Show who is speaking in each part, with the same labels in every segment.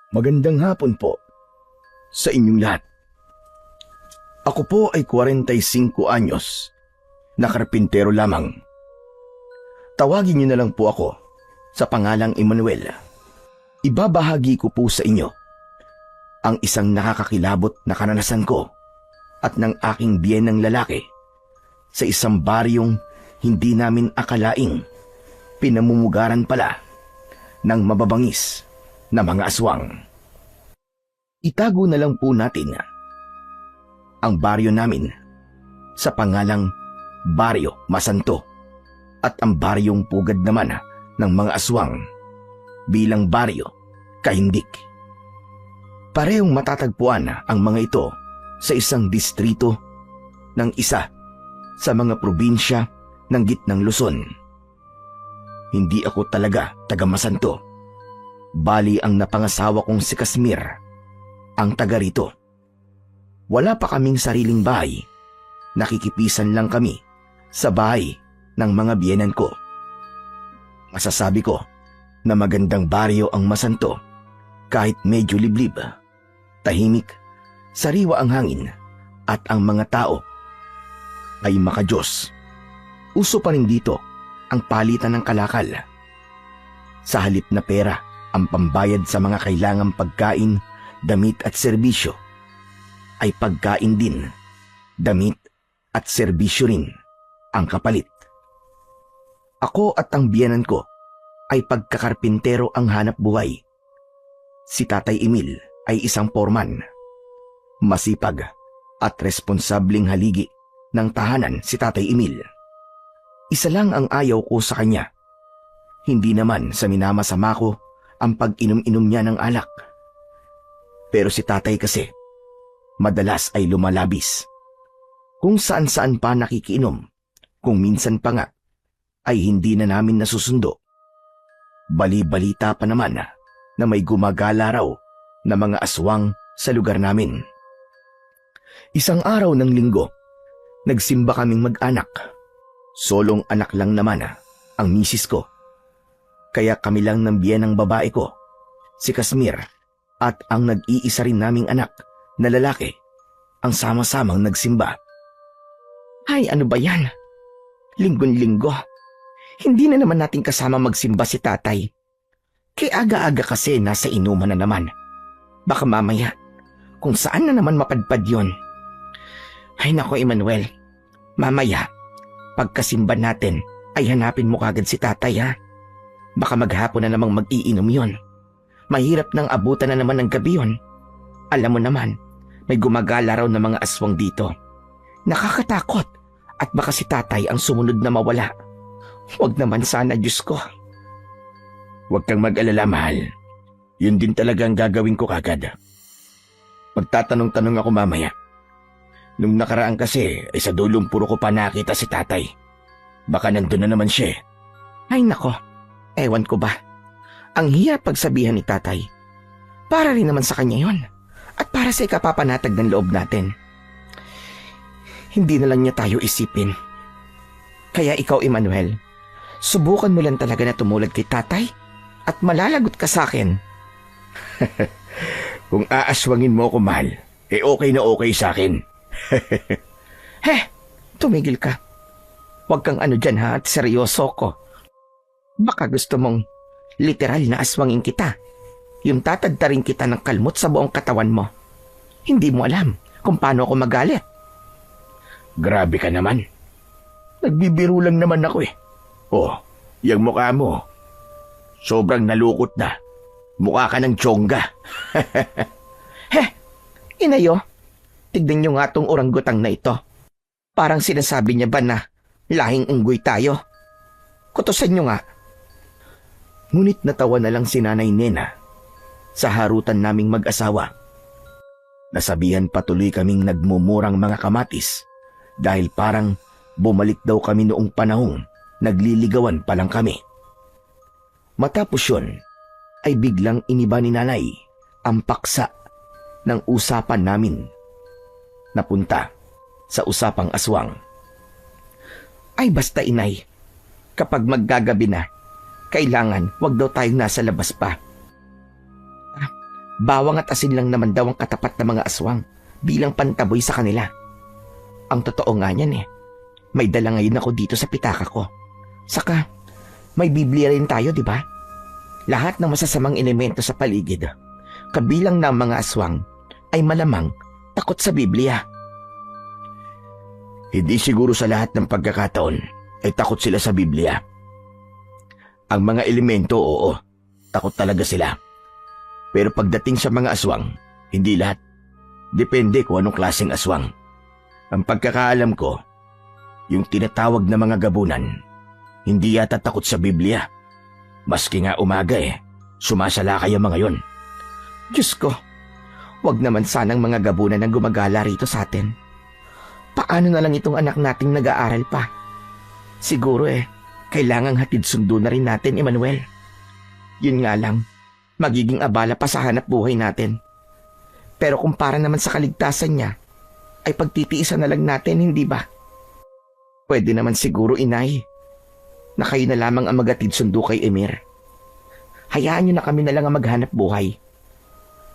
Speaker 1: Magandang hapon po sa inyong lahat. Ako po ay 45 anyos, na karpintero lamang. Tawagin niyo na lang po ako sa pangalang Emmanuel. Ibabahagi ko po sa inyo ang isang nakakakilabot na karanasan ko at ng aking biyenang lalaki sa isang baryong hindi namin akalaing pinamumugaran pala ng mababangis na mga aswang. Itago na lang po natin ang baryo namin sa pangalang Baryo Masanto at ang baryong pugad naman ng mga aswang bilang Baryo Kahindik. Parehong matatagpuan ang mga ito sa isang distrito ng isa sa mga probinsya ng gitnang Luzon. Hindi ako talaga taga Masanto. Bali ang napangasawa kong si Casmir ang taga rito. Wala pa kaming sariling bahay. Nakikipisan lang kami sa bahay ng mga biyenan ko. Masasabi ko na magandang baryo ang Masanto kahit medyo liblib, tahimik, sariwa ang hangin at ang mga tao ay makadiyos. Uso pa rin dito ang palitan ng kalakal. Sa halip na pera ang pambayad sa mga kailangang pagkain, damit at serbisyo, ay pagkain din, damit at serbisyo rin ang kapalit. Ako at ang biyenan ko ay pagkakarpintero ang hanap buhay. Si Tatay Emil ay isang foreman. Masipag at responsableng haligi ng tahanan si Tatay Emil. Isa lang ang ayaw ko sa kanya. Hindi naman sa minamasama ko ang pag-inom-inom niya ng alak. Pero si Tatay kasi, madalas ay lumalabis. Kung saan-saan pa nakikiinom, kung minsan pa nga, ay hindi na namin nasusundo. Bali-balita pa naman na may gumagala raw na mga aswang sa lugar namin. Isang araw ng linggo, nagsimba kaming mag-anak. Solong anak lang naman ang misis ko. Kaya kami lang ng biyenang babae ko, si Casmir, at ang nag-iisa rin naming anak na lalaki, ang sama-samang nagsimba. Ay, ano ba yan? Linggon-linggo. Hindi na naman natin kasama magsimba si Tatay. Kaya aga-aga kasi nasa inuman na naman. Baka mamaya, kung saan na naman mapadpad yon. Ay nako, Emmanuel. Mamaya, pagkasimba natin, ay hanapin mo kagad si Tatay, ha? Baka maghapon na namang mag-iinom yon. Mahirap nang abutan na naman ng gabi yon. Alam mo naman, may gumagala raw ng mga aswang dito. Nakakatakot at baka si Tatay ang sumunod na mawala. Huwag naman sana, Diyos ko.
Speaker 2: Huwag kang mag-alala, mahal. Yun din talaga ang gagawin ko kagad. Magtatanong-tanong ako mamaya. Nung nakaraan kasi, ay sa dulong puro ko pa nakita si Tatay. Baka nandun na naman siya.
Speaker 1: Ay nako, ewan ko ba. Ang hiya pagsabihan ni Tatay. Para rin naman sa kanya yon. At para sa ikapapanatag ng loob natin. Hindi na lang niya tayo isipin. Kaya ikaw, Emmanuel, subukan mo lang talaga na tumulad kay Tatay at malalagot ka sa akin.
Speaker 2: Kung aaswangin mo ako, mahal, okay na okay sa akin.
Speaker 1: Tumigil ka. Huwag kang ano dyan, ha, at seryoso ko. Baka gusto mong literal na aswangin kita. Yung tatadtarin kita ng kalmot sa buong katawan mo. Hindi mo alam kung paano ako magalit.
Speaker 2: Grabe ka naman.
Speaker 1: Nagbibiro lang naman ako eh.
Speaker 2: Oh, yung mukha mo. Sobrang nalukot na. Mukha ka ng tsongga.
Speaker 1: Inayo, tignan nyo nga tong orangutang na ito. Parang sinasabi niya ba na lahing unggoy tayo? Kutusan nyo nga. Ngunit natawa na lang si Nanay Nena sa harutan naming mag-asawa. Nasabihan patuloy kaming nagmumurang mga kamatis dahil parang bumalik daw kami noong panahong nagliligawan pa lang kami. Matapos yun, ay biglang iniba ni Nanay ang paksa ng usapan namin. Napunta sa usapang aswang. Ay basta, Inay, kapag maggagabi na, kailangan wag daw tayong nasa labas pa.
Speaker 3: Bawang at asin lang naman daw ang katapat na mga aswang bilang pantaboy sa kanila. Ang totoo nga niyan may dala ngayon ako dito sa pitaka ko. Saka, may Biblia rin tayo, di ba? Lahat ng masasamang elemento sa paligid, kabilang ng mga aswang, ay malamang takot sa Biblia.
Speaker 2: Hindi siguro sa lahat ng pagkakataon ay takot sila sa Biblia. Ang mga elemento, oo, takot talaga sila. Pero pagdating sa mga aswang, hindi lahat. Depende kung anong klaseng aswang. Ang pagkakaalam ko, yung tinatawag na mga gabunan, hindi yata takot sa Biblia. Maski nga umaga sumasalakay ang mga yon.
Speaker 3: Diyos ko, wag naman sanang mga gabunan ang gumagala rito sa atin. Paano na lang itong anak nating nag-aaral pa? Siguro kailangang hatid sundo na rin natin, Emmanuel. Yun nga lang, magiging abala pa sa hanap buhay natin. Pero kung para naman sa kaligtasan niya, ay pagtitiisan na lang natin, hindi ba? Pwede naman siguro, Inay, na kayo na lamang ang magatid sundo kay Emir. Hayaan niyo na kami na lang ang maghanap buhay.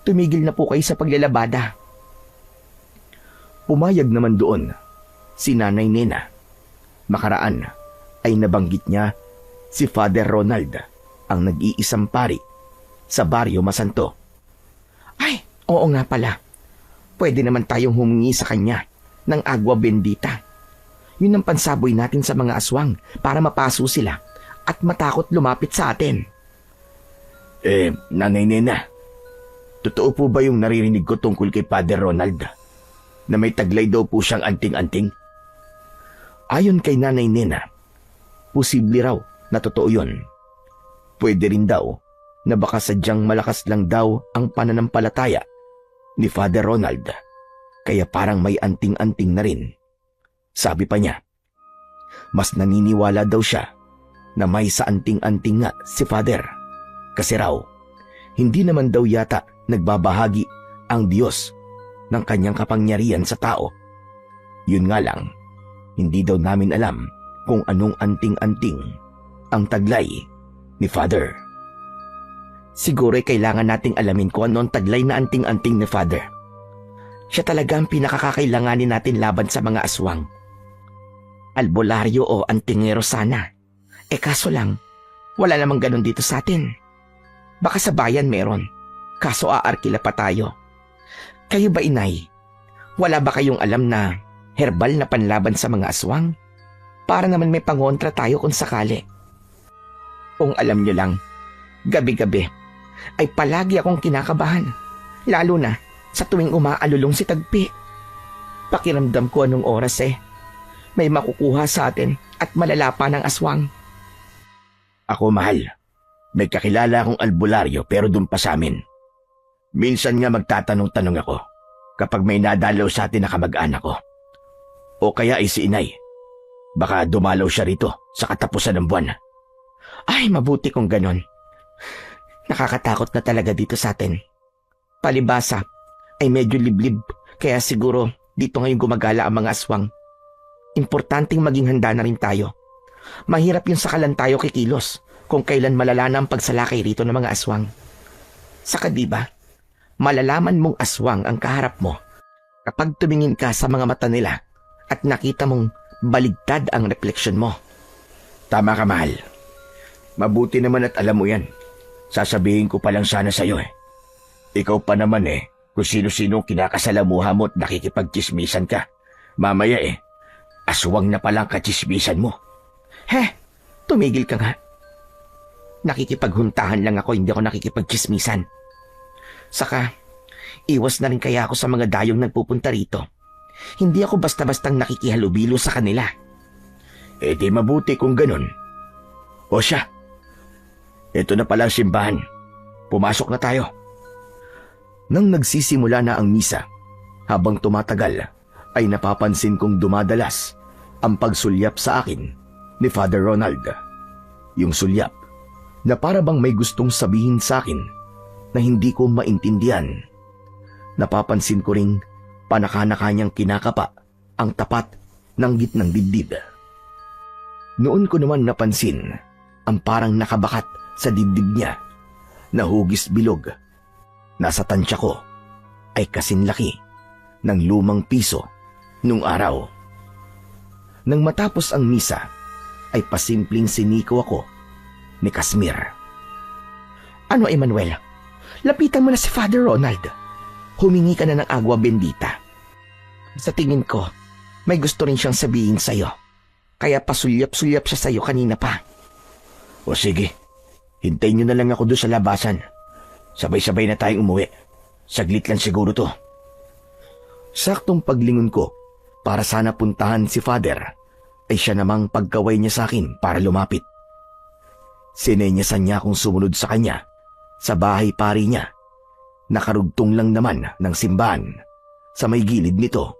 Speaker 3: Tumigil na po kayo sa paglalabada.
Speaker 1: Pumayag naman doon si Nanay Nena. Makaraan ay nabanggit niya si Father Ronald, ang nag-iisang pari sa Baryo Masanto.
Speaker 3: Ay, oo nga pala. Pwede naman tayong humingi sa kanya ng agwa bendita. Yun ang pansaboy natin sa mga aswang para mapaso sila at matakot lumapit sa atin.
Speaker 2: Nanay Nena, totoo po ba yung naririnig ko tungkol kay Father Ronald? Na may taglay daw po siyang anting-anting?
Speaker 1: Ayon kay Nanay Nena, posible raw na totoo yun. Pwede rin daw na baka sadyang malakas lang daw ang pananampalataya ni Father Ronald, kaya parang may anting-anting na rin. Sabi pa niya, mas naniniwala daw siya na may sa anting-anting nga si Father. Kasi raw, hindi naman daw yata nagbabahagi ang Diyos ng kanyang kapangyarihan sa tao. Yun nga lang, hindi daw namin alam kung anong anting-anting ang taglay ni Father.
Speaker 3: Siguro kailangan nating alamin kung ano ang taglay na anting-anting ni Father. Siya talaga ang pinakakakailanganin natin laban sa mga aswang. Albularyo o antingero sana. Kaso lang, wala namang ganun dito sa atin. Baka sa bayan meron, kaso aarkila pa tayo. Kayo ba, Inay? Wala ba kayong alam na herbal na panlaban sa mga aswang? Para naman may pangontra tayo kung sakali. Kung alam nyo lang, gabi-gabi ay palagi akong kinakabahan. Lalo na sa tuwing umaalulong si Tagpi. Pakiramdam ko anong oras may makukuha sa atin at malala pa ng aswang.
Speaker 2: Ako, mahal, may kakilala akong albularyo pero dun pa sa amin. Minsan nga magtatanong-tanong ako kapag may nadalaw sa atin na kamag-anak ko. O kaya ay si Inay. Baka dumalaw siya rito sa katapusan ng buwan.
Speaker 3: Ay, mabuti kung ganon. Nakakatakot na talaga dito sa atin. Palibasa ay medyo liblib, kaya siguro dito ngayon gumagala ang mga aswang. Importanteng maging handa na rin tayo. Mahirap yung sakalan tayo kikilos kung kailan malala na ang pagsalakay rito ng mga aswang. Saka diba, malalaman mong aswang ang kaharap mo kapag tumingin ka sa mga mata nila at nakita mong baligtad ang refleksyon mo.
Speaker 2: Tama ka, mahal. Mabuti naman at alam mo yan. Sasabihin ko pa lang sana sa'yo Ikaw pa naman kung sino-sino kinakasalamuha mo at nakikipagchismisan ka. Mamaya aswang na palang kachismisan mo.
Speaker 3: Tumigil ka nga. Nakikipaghuntahan lang ako, hindi ako nakikipagchismisan. Saka, iwas na rin kaya ako sa mga dayong nagpupunta rito. Hindi ako basta-bastang nakikihalubilo sa kanila.
Speaker 2: Di mabuti kung ganun. O siya, ito na pala ang simbahan. Pumasok na tayo.
Speaker 1: Nang nagsisimula na ang misa, habang tumatagal, ay napapansin kong dumadalas ang pagsulyap sa akin ni Father Ronald. Yung sulyap na para bang may gustong sabihin sa akin na hindi ko maintindihan. Napapansin ko ring panaka-naka niyang kinakapa ang tapat ng gitnang dibdib. Noon ko naman napansin ang parang nakabakat sa dibdib niya na hugis bilog. nasa tansya ko ay kasinlaki ng lumang piso nung araw. Nang matapos ang misa, ay pasimpleng siniko ako ni Kasmir.
Speaker 3: Ano, Emmanuel? Lapitan mo na si Father Ronald. Humingi ka na ng agwa bendita. Sa tingin ko, may gusto rin siyang sabihin sa'yo. Kaya pasulyap-sulyap siya sa'yo kanina pa.
Speaker 2: O sige, hintayin nyo na lang ako doon sa labasan. Sabay-sabay na tayong umuwi. Saglit lang siguro to.
Speaker 1: Saktong paglingon ko para sana puntahan si Father, ay siya namang pagkaway niya sa akin para lumapit. Sinenyasan niya akong sumunod sa kanya sa bahay pari niya. Nakarugtong lang naman ng simbahan sa may gilid nito.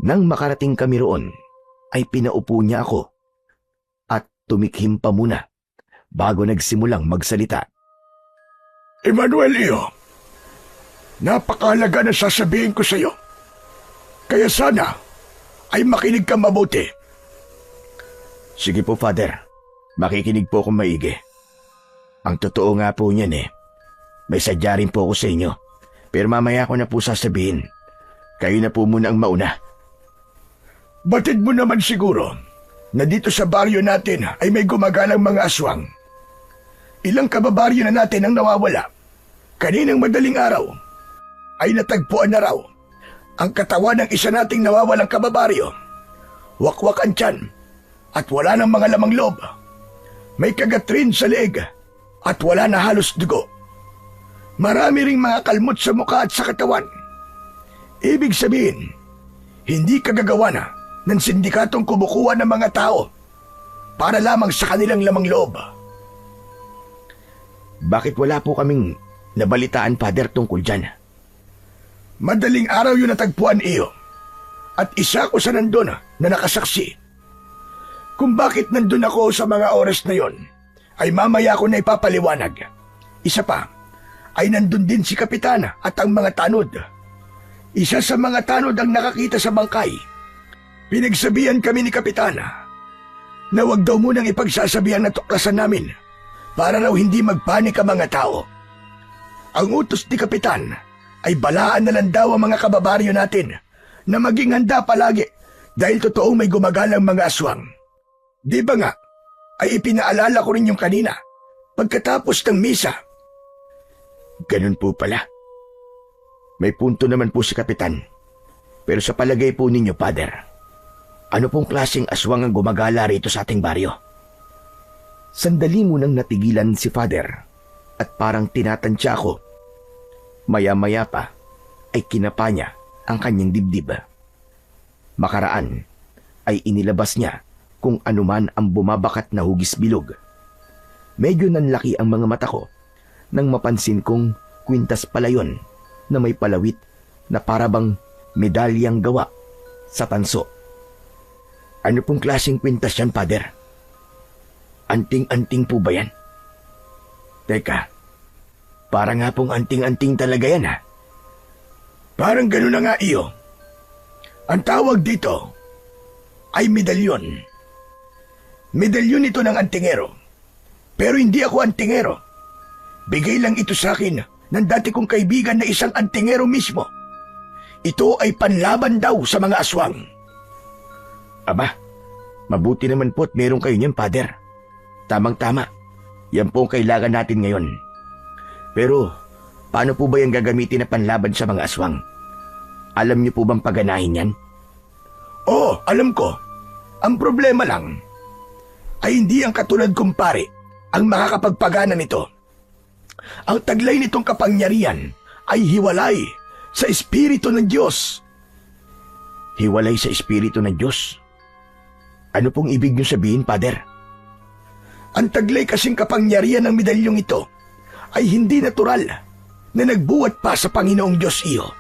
Speaker 1: Nang makarating kami roon, ay pinaupo niya ako at tumikhim pa muna bago nagsimulang magsalita.
Speaker 4: Emmanuel Iyo, napakahalaga na sasabihin ko sa iyo. Kaya sana ay makinig ka mabuti.
Speaker 2: Sige po, Father. Makikinig po akong maigi. Ang totoo nga po niyan may sadya rin po ako sa inyo. Pero mamaya ko na po sasabihin. Kayo na po muna ang mauna.
Speaker 4: Batid mo naman siguro na dito sa baryo natin ay may gumagalang mga aswang. Ilang kababaryo na natin ang nawawala. Kaninang madaling araw ay natagpuan na raw ang katawan ng isa nating nawawalang kababaryo. Wakwak ang tiyan at wala ng mga lamang loob. May kagat rin sa leeg at wala na halos dugo. Marami ring mga kalmot sa mukha at sa katawan. Ibig sabihin, hindi kagagawa na ng sindikatong kumukuha ng mga tao para lamang sa kanilang lamang loob.
Speaker 2: Bakit wala po kaming nabalitaan, Father, tungkol dyan?
Speaker 4: Madaling araw yun natagpuan iyo at isa ko sa nandun na nakasaksi. Kung bakit nandun ako sa mga oras na yon ay mamaya ko na ipapaliwanag. Isa pa ay nandun din si Kapitana at ang mga tanod. Isa sa mga tanod ang nakakita sa bangkay. Pinagsabihan kami ni Kapitana na wag daw munang ipagsasabihan na tuklasan namin para raw hindi magpanik ang mga tao. Ang utos ni Kapitan ay balaan na lang daw ang mga kababaryo natin na maging handa palagi dahil totoong may gumagalang mga aswang. Di ba nga, ay ipinaalala ko rin yung kanina pagkatapos ng misa.
Speaker 2: Ganun po pala. May punto naman po si Kapitan. Pero sa palagay po ninyo, Father, ano pong klaseng aswang ang gumagala rito sa ating baryo?
Speaker 1: Sandali munang natigilan si Father at parang tinatansya ako. Maya-maya pa ay kinapa niya ang kanyang dibdib. Makaraan ay inilabas niya kung anuman ang bumabakat na hugis bilog. Medyo nanlaki ang mga mata ko nang mapansin kong kwintas pala yun na may palawit na parabang medalyang gawa sa tanso.
Speaker 2: Ano pong klaseng kwintas yan, Father? Anting-anting po ba yan? Teka, parang nga pong anting-anting talaga yan, ha?
Speaker 4: Parang gano'n na nga iyo. Ang tawag dito ay medalyon. Medalyon ito ng antingero. Pero hindi ako antingero. Bigay lang ito sa akin ng dati kong kaibigan na isang antingero mismo. Ito ay panlaban daw sa mga aswang.
Speaker 2: Aba, mabuti naman po at meron kayo niyan, Father. Tamang-tama. Yan po ang kailangan natin ngayon. Pero, paano po ba yung gagamitin na panlaban sa mga aswang? Alam niyo po bang paganahin yan?
Speaker 4: Oo, alam ko. Ang problema lang ay hindi ang katulad kong pare ang makakapagpagana nito. Ang taglay nitong kapangyarihan ay hiwalay sa Espiritu ng Diyos.
Speaker 2: Hiwalay sa Espiritu ng Diyos? Ano pong ibig niyo sabihin, Father?
Speaker 4: Ang taglay kasing kapangyarihan ng medalyong ito ay hindi natural na nagbuwat pa sa Panginoong Diyos iyo.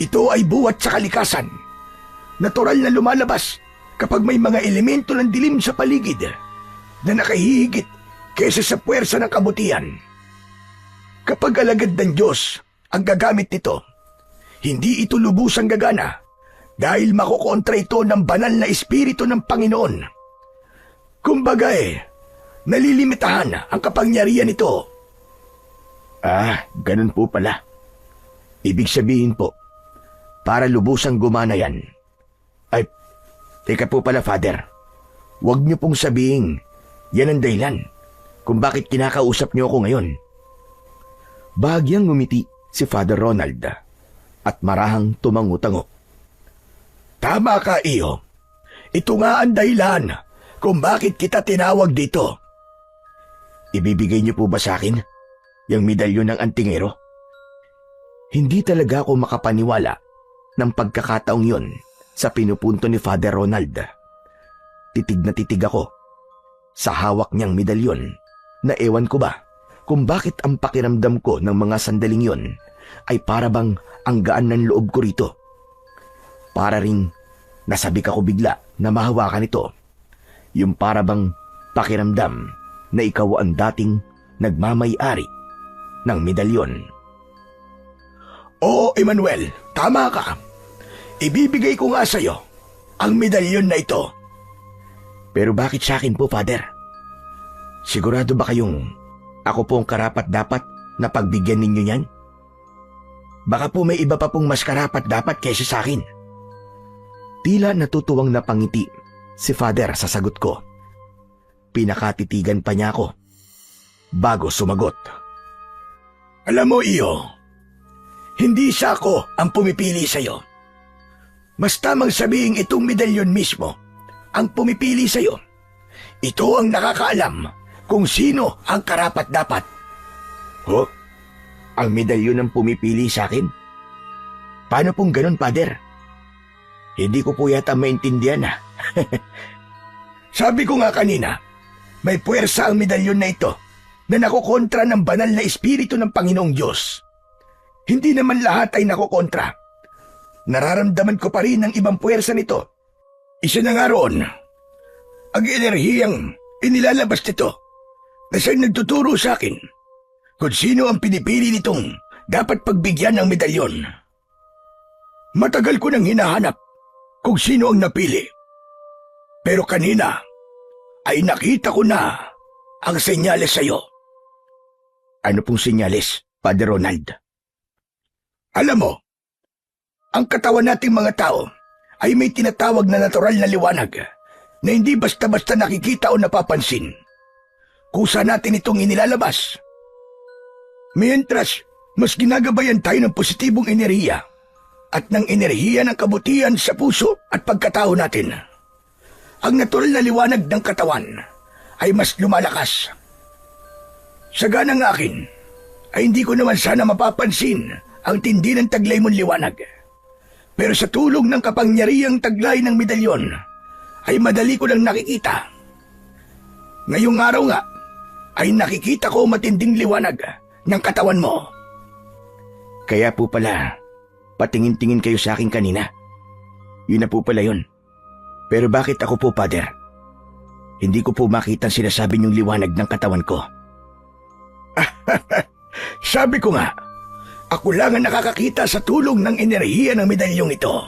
Speaker 4: Ito ay buwat sa kalikasan. Natural na lumalabas kapag may mga elemento ng dilim sa paligid na nakahihigit kaysa sa puwersa ng kabutihan. Kapag alagad ng Diyos ang gagamit nito, hindi ito lubusang gagana dahil makukontra ito ng banal na Espiritu ng Panginoon. Kumbaga nalilimitahan ang kapangyarihan nito.
Speaker 2: Ganun po pala. Ibig sabihin po, para lubusang gumana yan. Ay, teka po pala, Father. Huwag niyo pong sabihin, yan ang dahilan kung bakit kinakausap niyo ako ngayon.
Speaker 1: Bahagyang ngumiti si Father Ronald at marahang tumango-tango.
Speaker 4: Tama ka, iyo. Ito nga ang dahilan kung bakit kita tinawag dito.
Speaker 2: Ibibigay niyo po ba sa akin yung medalyon ng antingero?
Speaker 1: Hindi talaga ako makapaniwala ng pagkakataong yon sa pinupunto ni Father Ronald. Titig na titig ako sa hawak niyang medalyon na ewan ko ba kung bakit ang pakiramdam ko ng mga sandaling yon ay para bang ang gaan ng loob ko rito. Para ring nasabik ako bigla na mahawakan ito. Yung para bang pakiramdam na ikaw ang dating nagmamay-ari ng medalyon.
Speaker 4: Oo, Emmanuel, tama ka. Ibibigay ko nga sa'yo ang medalyon na ito.
Speaker 2: Pero bakit sa akin po, Father? Sigurado ba kayong ako po ang karapat-dapat na pagbigyan ninyo yan? Baka po may iba pa pong mas karapat-dapat kaysa sa akin.
Speaker 1: Tila natutuwang napangiti si Father sa sagot ko. Pinakatitigan pa niya ako bago sumagot.
Speaker 4: Alam mo, iyo, hindi siya ako ang pumipili sa'yo. Mas tamang sabihin itong medalyon mismo ang pumipili sa'yo. Ito ang nakakaalam kung sino ang karapat-dapat.
Speaker 2: Ho? Ang medalyon ang pumipili sa akin? Paano pong ganun, Father? Hindi ko po yata maintindihan .
Speaker 4: Sabi ko nga kanina, may puwersa ang medalyon na ito na nakokontra ng banal na espiritu ng Panginoong Diyos. Hindi naman lahat ay nakokontra. Nararamdaman ko pa rin ang ibang puwersa nito. Isa na nga roon, ang enerhiyang inilalabas nito na siyang nagtuturo sa akin kung sino ang pinipili nitong dapat pagbigyan ng medalyon. Matagal ko nang hinahanap kung sino ang napili. Pero kanina ay nakita ko na ang senyales sa'yo.
Speaker 2: Ano pong senyales, Father Ronald?
Speaker 4: Alam mo, ang katawan nating mga tao ay may tinatawag na natural na liwanag na hindi basta-basta nakikita o napapansin. Kusa natin itong inilalabas. Mientras, mas ginagabayan tayo ng positibong enerhiya at ng enerhiya ng kabutihan sa puso at pagkatao natin. Ang natural na liwanag ng katawan ay mas lumalakas. Sa ganang akin, ay hindi ko naman sana mapapansin ang tindi ng taglay mong liwanag. Pero sa tulong ng kapangyarihang taglay ng medalyon, ay madali ko lang nakikita. Ngayong araw nga, ay nakikita ko matinding liwanag ng katawan mo.
Speaker 2: Kaya po pala, patingin-tingin kayo sa akin kanina. Yun na po pala yun. Pero bakit ako po, Father? Hindi ko po makita ang sinasabi niyong liwanag ng katawan ko.
Speaker 4: Sabi ko nga, ako lang ang nakakakita sa tulong ng enerhiya ng medalyong ito.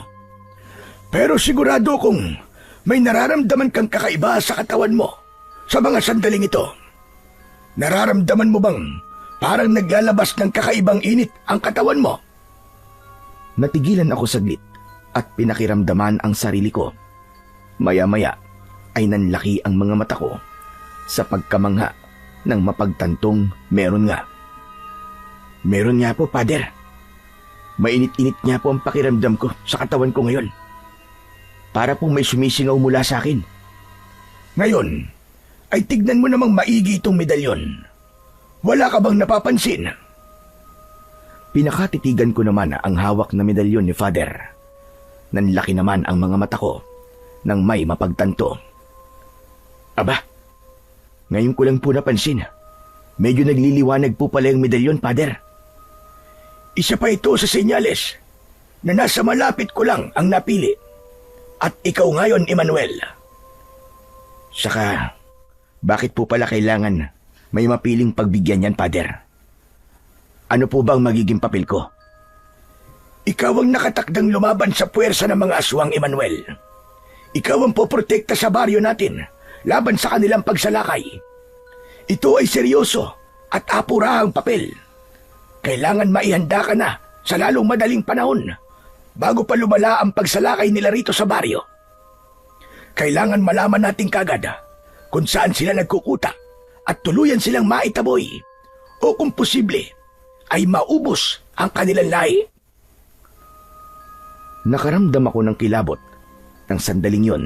Speaker 4: Pero sigurado kong may nararamdaman kang kakaiba sa katawan mo sa mga sandaling ito. Nararamdaman mo bang parang naglalabas ng kakaibang init ang katawan mo?
Speaker 1: Natigilan ako saglit at pinakiramdaman ang sarili ko. Maya-maya ay nanlaki ang mga mata ko sa pagkamangha ng mapagtantong meron nga.
Speaker 2: Meron nga po, Father. Mainit-init nga po ang pakiramdam ko sa katawan ko ngayon. Para pong may sumisingaw mula sa akin.
Speaker 4: Ngayon, ay tignan mo namang maigi itong medalyon. Wala ka bang napapansin?
Speaker 1: Pinakatitigan ko naman ang hawak na medalyon ni Father. Nanlaki naman ang mga mata ko nang may mapagtanto.
Speaker 2: Aba, ngayon ko lang po napansin. Medyo nagliliwanag po pala yung medalyon, Father.
Speaker 4: Isa pa ito sa senyales na nasa malapit ko lang ang napili. At ikaw ngayon, Emmanuel.
Speaker 2: Saka, bakit po pala kailangan may mapiling pagbigyan yan, Father? Ano po bang magiging papel ko?
Speaker 4: Ikaw ang nakatakdang lumaban sa puwersa ng mga aswang, Emmanuel. Ikaw ang poprotekta sa baryo natin laban sa kanilang pagsalakay. Ito ay seryoso at apurahang papel. kailangan maihanda ka na sa lalong madaling panahon bago pa lumala ang pagsalakay nila rito sa baryo. Kailangan malaman natin kagad kung saan sila nagkukuta at tuluyan silang maitaboy o kung posible ay maubos ang kanilang lahi.
Speaker 1: Nakaramdam ako ng kilabot ng sandaling yon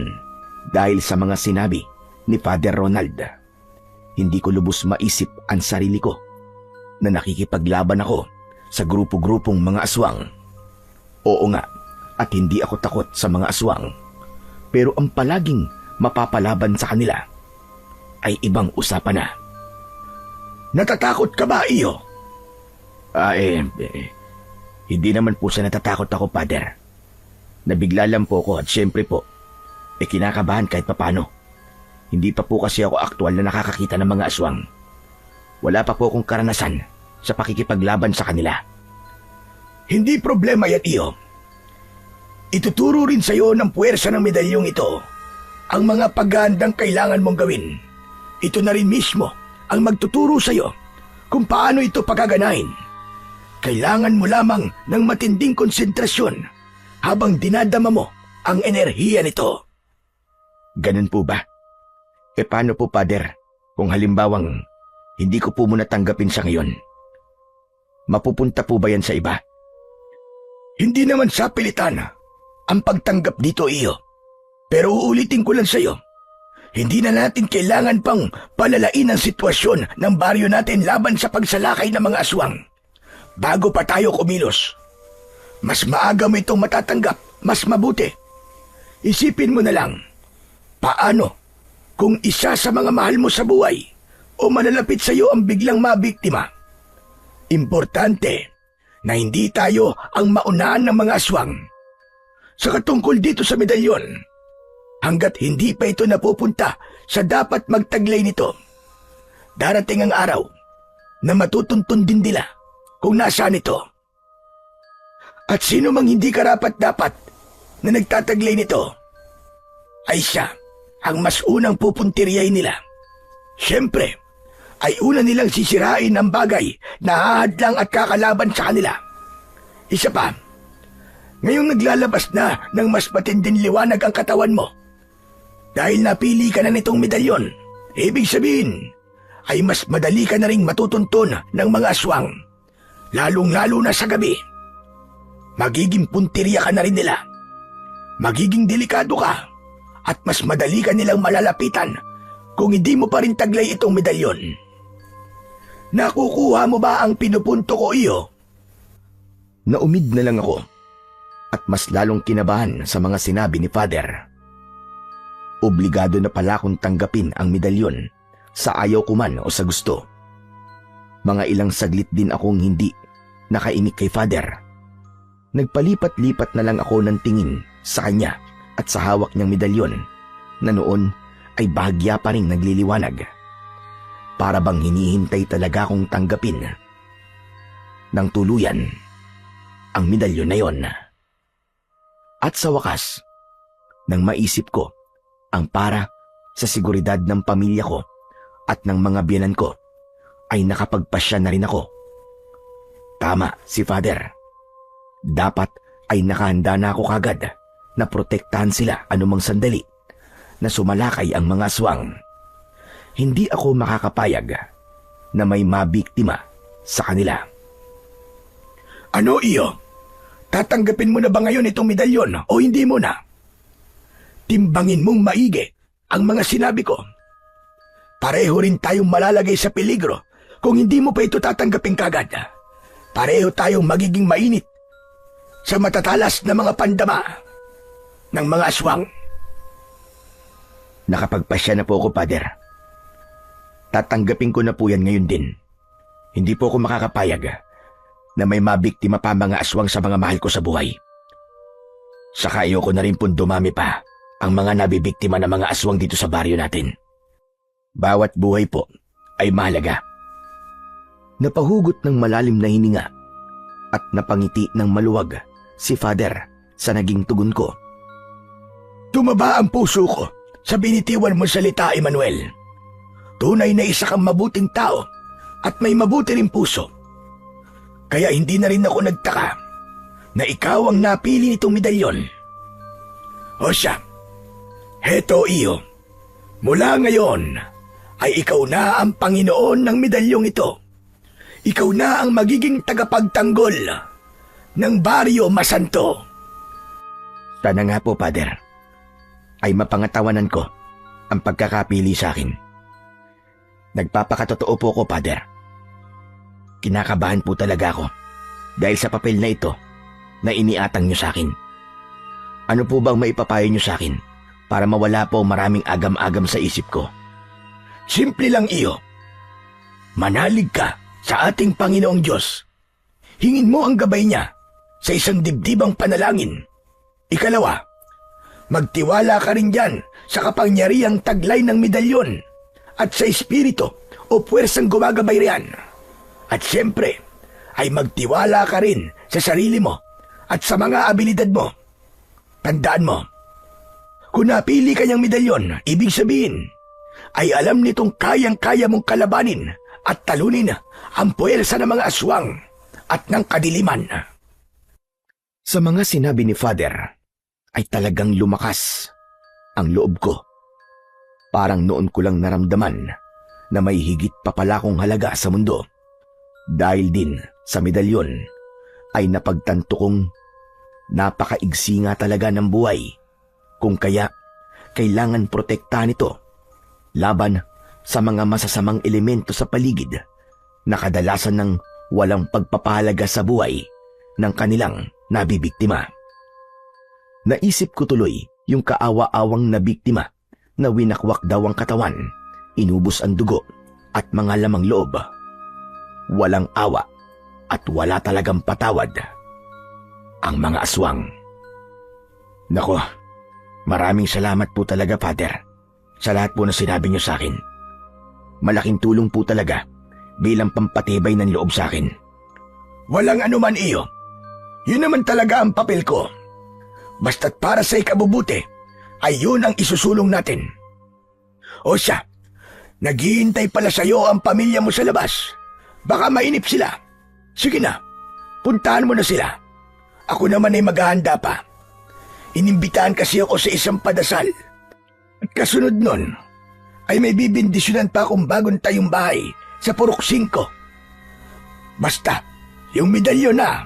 Speaker 1: dahil sa mga sinabi ni Father Ronald. Hindi ko lubos maisip ang sarili ko na nakikipaglaban ako sa grupo-grupong mga aswang. Oo nga, at hindi ako takot sa mga aswang. Pero ang palaging mapapalaban sa kanila ay ibang usapan na.
Speaker 4: Natatakot ka ba, iyo?
Speaker 1: Hindi naman po sa natatakot ako, Father. Nabigla lang po ako at syempre po, kinakabahan kahit papano. Hindi pa po kasi ako aktual na nakakakita ng mga aswang. Wala pa po akong karanasan sa pakikipaglaban sa kanila.
Speaker 4: Hindi problema yan, iyo. Ituturo rin sa iyo ng puwersa ng medalyong ito ang mga paghahandang kailangan mong gawin. Ito na rin mismo ang magtuturo sa iyo kung paano ito pagaganahin. Kailangan mo lamang ng matinding konsentrasyon habang dinadama mo ang enerhiya nito.
Speaker 1: Ganun po ba? Paano po, Father, kung halimbawang hindi ko po muna tanggapin siya ngayon? Mapupunta po ba yan sa iba?
Speaker 4: Hindi naman sa pilitan ang pagtanggap dito, iyo. Pero uulitin ko lang sa iyo, hindi na natin kailangan pang palalain ang sitwasyon ng baryo natin laban sa pagsalakay ng mga aswang. Bago pa tayo kumilos, mas maaga mo itong matatanggap, mas mabuti. Isipin mo na lang, paano kung isa sa mga mahal mo sa buhay o malalapit sa iyo ang biglang mabiktima? Importante na hindi tayo ang maunahan ng mga aswang. Sa katungkol dito sa medalyon, hanggat hindi pa ito napupunta sa dapat magtaglay nito, darating ang araw na matutuntun din nila kung nasaan ito. At sino mang hindi karapat-dapat na nagtataglay nito, ay siya ang mas unang pupuntiriyay nila. Siyempre, ay una nilang sisirain ang bagay na hahadlang at kakalaban sa kanila. Isa pa, ngayong naglalabas na ng mas matinding liwanag ang katawan mo, dahil napili ka na nitong medalyon, ibig sabihin, ay mas madali ka na ring matutuntun ng mga aswang, lalong-lalo na sa gabi. Magiging puntirya ka na rin nila. Magiging delikado ka at mas madali ka nilang malalapitan kung hindi mo pa rin taglay itong medalyon. Nakukuha mo ba ang pinupunto ko, iyo?
Speaker 1: Naumid na lang ako at mas lalong kinabahan sa mga sinabi ni Father. Obligado na pala akong tanggapin ang medalyon sa ayaw ko man o sa gusto. Mga ilang saglit din akong hindi nakaimik kay Father. Nagpalipat-lipat na lang ako ng tingin sa kanya at sa hawak niyang medalyon na noon ay bahagya pa rin nagliliwanag. Para bang hinihintay talaga akong tanggapin ng tuluyan ang medalyon na yon. At sa wakas, nang maisip ko ang para sa seguridad ng pamilya ko at ng mga biyenan ko, ay nakapagpasya na rin ako. Tama si Father. Dapat ay nakahanda na ako kagad na protektahan sila anumang sandali na sumalakay ang mga aswang. Hindi ako makakapayag na may mabiktima sa kanila.
Speaker 4: Ano, iyo? Tatanggapin mo na ba ngayon itong medalyon o hindi mo na? Timbangin mong maigi ang mga sinabi ko. Pareho rin tayong malalagay sa peligro kung hindi mo pa ito tatanggapin kagad. Pareho tayong magiging mainit sa matatalas na mga pandama ng mga aswang.
Speaker 1: Nakapagpasya na po ako, Father. Tatanggapin ko na po yan ngayon din. Hindi po ako makakapayag na may mabiktima pa mga aswang sa mga mahal ko sa buhay. Saka ayoko na rin pong dumami pa ang mga nabibiktima ng mga aswang dito sa baryo natin. Bawat buhay po ay mahalaga. Napahugot ng malalim na hininga at napangiti ng maluwag si Father sa naging tugon ko.
Speaker 4: Tumaba ang puso ko sa binitiwan mong salita, Emmanuel. Tunay na isa kang mabuting tao at may mabuti ring puso. Kaya hindi na rin ako nagtaka na ikaw ang napili nitong medalyon. O siya, heto iyo. Mula ngayon ay ikaw na ang Panginoon ng medalyong ito. Ikaw na ang magiging tagapagtanggol ng Baryo Masanto.
Speaker 2: Sana nga po, Father, ay mapangatawanan ko ang pagkakapili sa akin. Nagpapakatotoo po ko, Father. Kinakabahan po talaga ako dahil sa papel na ito na iniatang niyo sa akin. Ano po bang maipapayo niyo sa akin para mawala po maraming agam-agam sa isip ko?
Speaker 4: Simple lang iyo. Manalig ka sa ating Panginoong Diyos. Hingin mo ang gabay niya sa isang dibdibang panalangin. Ikalawa, magtiwala ka rin dyan sa kapangyarihang taglay ng medalyon at sa espiritu o puwersang gumagabay riyan. At siyempre, ay magtiwala ka rin sa sarili mo at sa mga abilidad mo. Tandaan mo, kung napili ka niyang medalyon, ibig sabihin, ay alam nitong kayang-kaya mong kalabanin at talunin ang puwersa ng mga aswang at ng kadiliman.
Speaker 2: Sa mga sinabi ni Father, ay talagang lumakas ang loob ko. Parang noon ko lang naramdaman na may higit pa pala akong halaga sa mundo. Dahil din sa medalyon ay napagtanto kong napakaigsi nga talaga ng buhay, kung kaya kailangan protektahan ito laban sa mga masasamang elemento sa paligid na kadalasan ng walang pagpapahalaga sa buhay ng kanilang nabibiktima. Naisip ko tuloy yung kaawa-awang nabiktima na winakwak daw ang katawan, inubos ang dugo at mga lamang loob. Walang awa at wala talagang patawad ang mga aswang. Nako, maraming salamat po talaga, Father, sa lahat po na sinabi niyo sa akin. Malaking tulong po talaga bilang pampatibay ng loob sa akin.
Speaker 4: Walang anuman iyo. Yun naman talaga ang papel ko. Basta't para sa ikabubuti, ay yun ang isusulong natin. O siya, naghihintay pala sa'yo ang pamilya mo sa labas. Baka mainip sila. Sige na, puntahan mo na sila. Ako naman ay maghahanda pa. Inimbitahan kasi ako sa isang padasal. At kasunod nun, ay may bibindisyonan pa akong bagong tayong bahay sa Purok 5. Basta, yung medalyon na,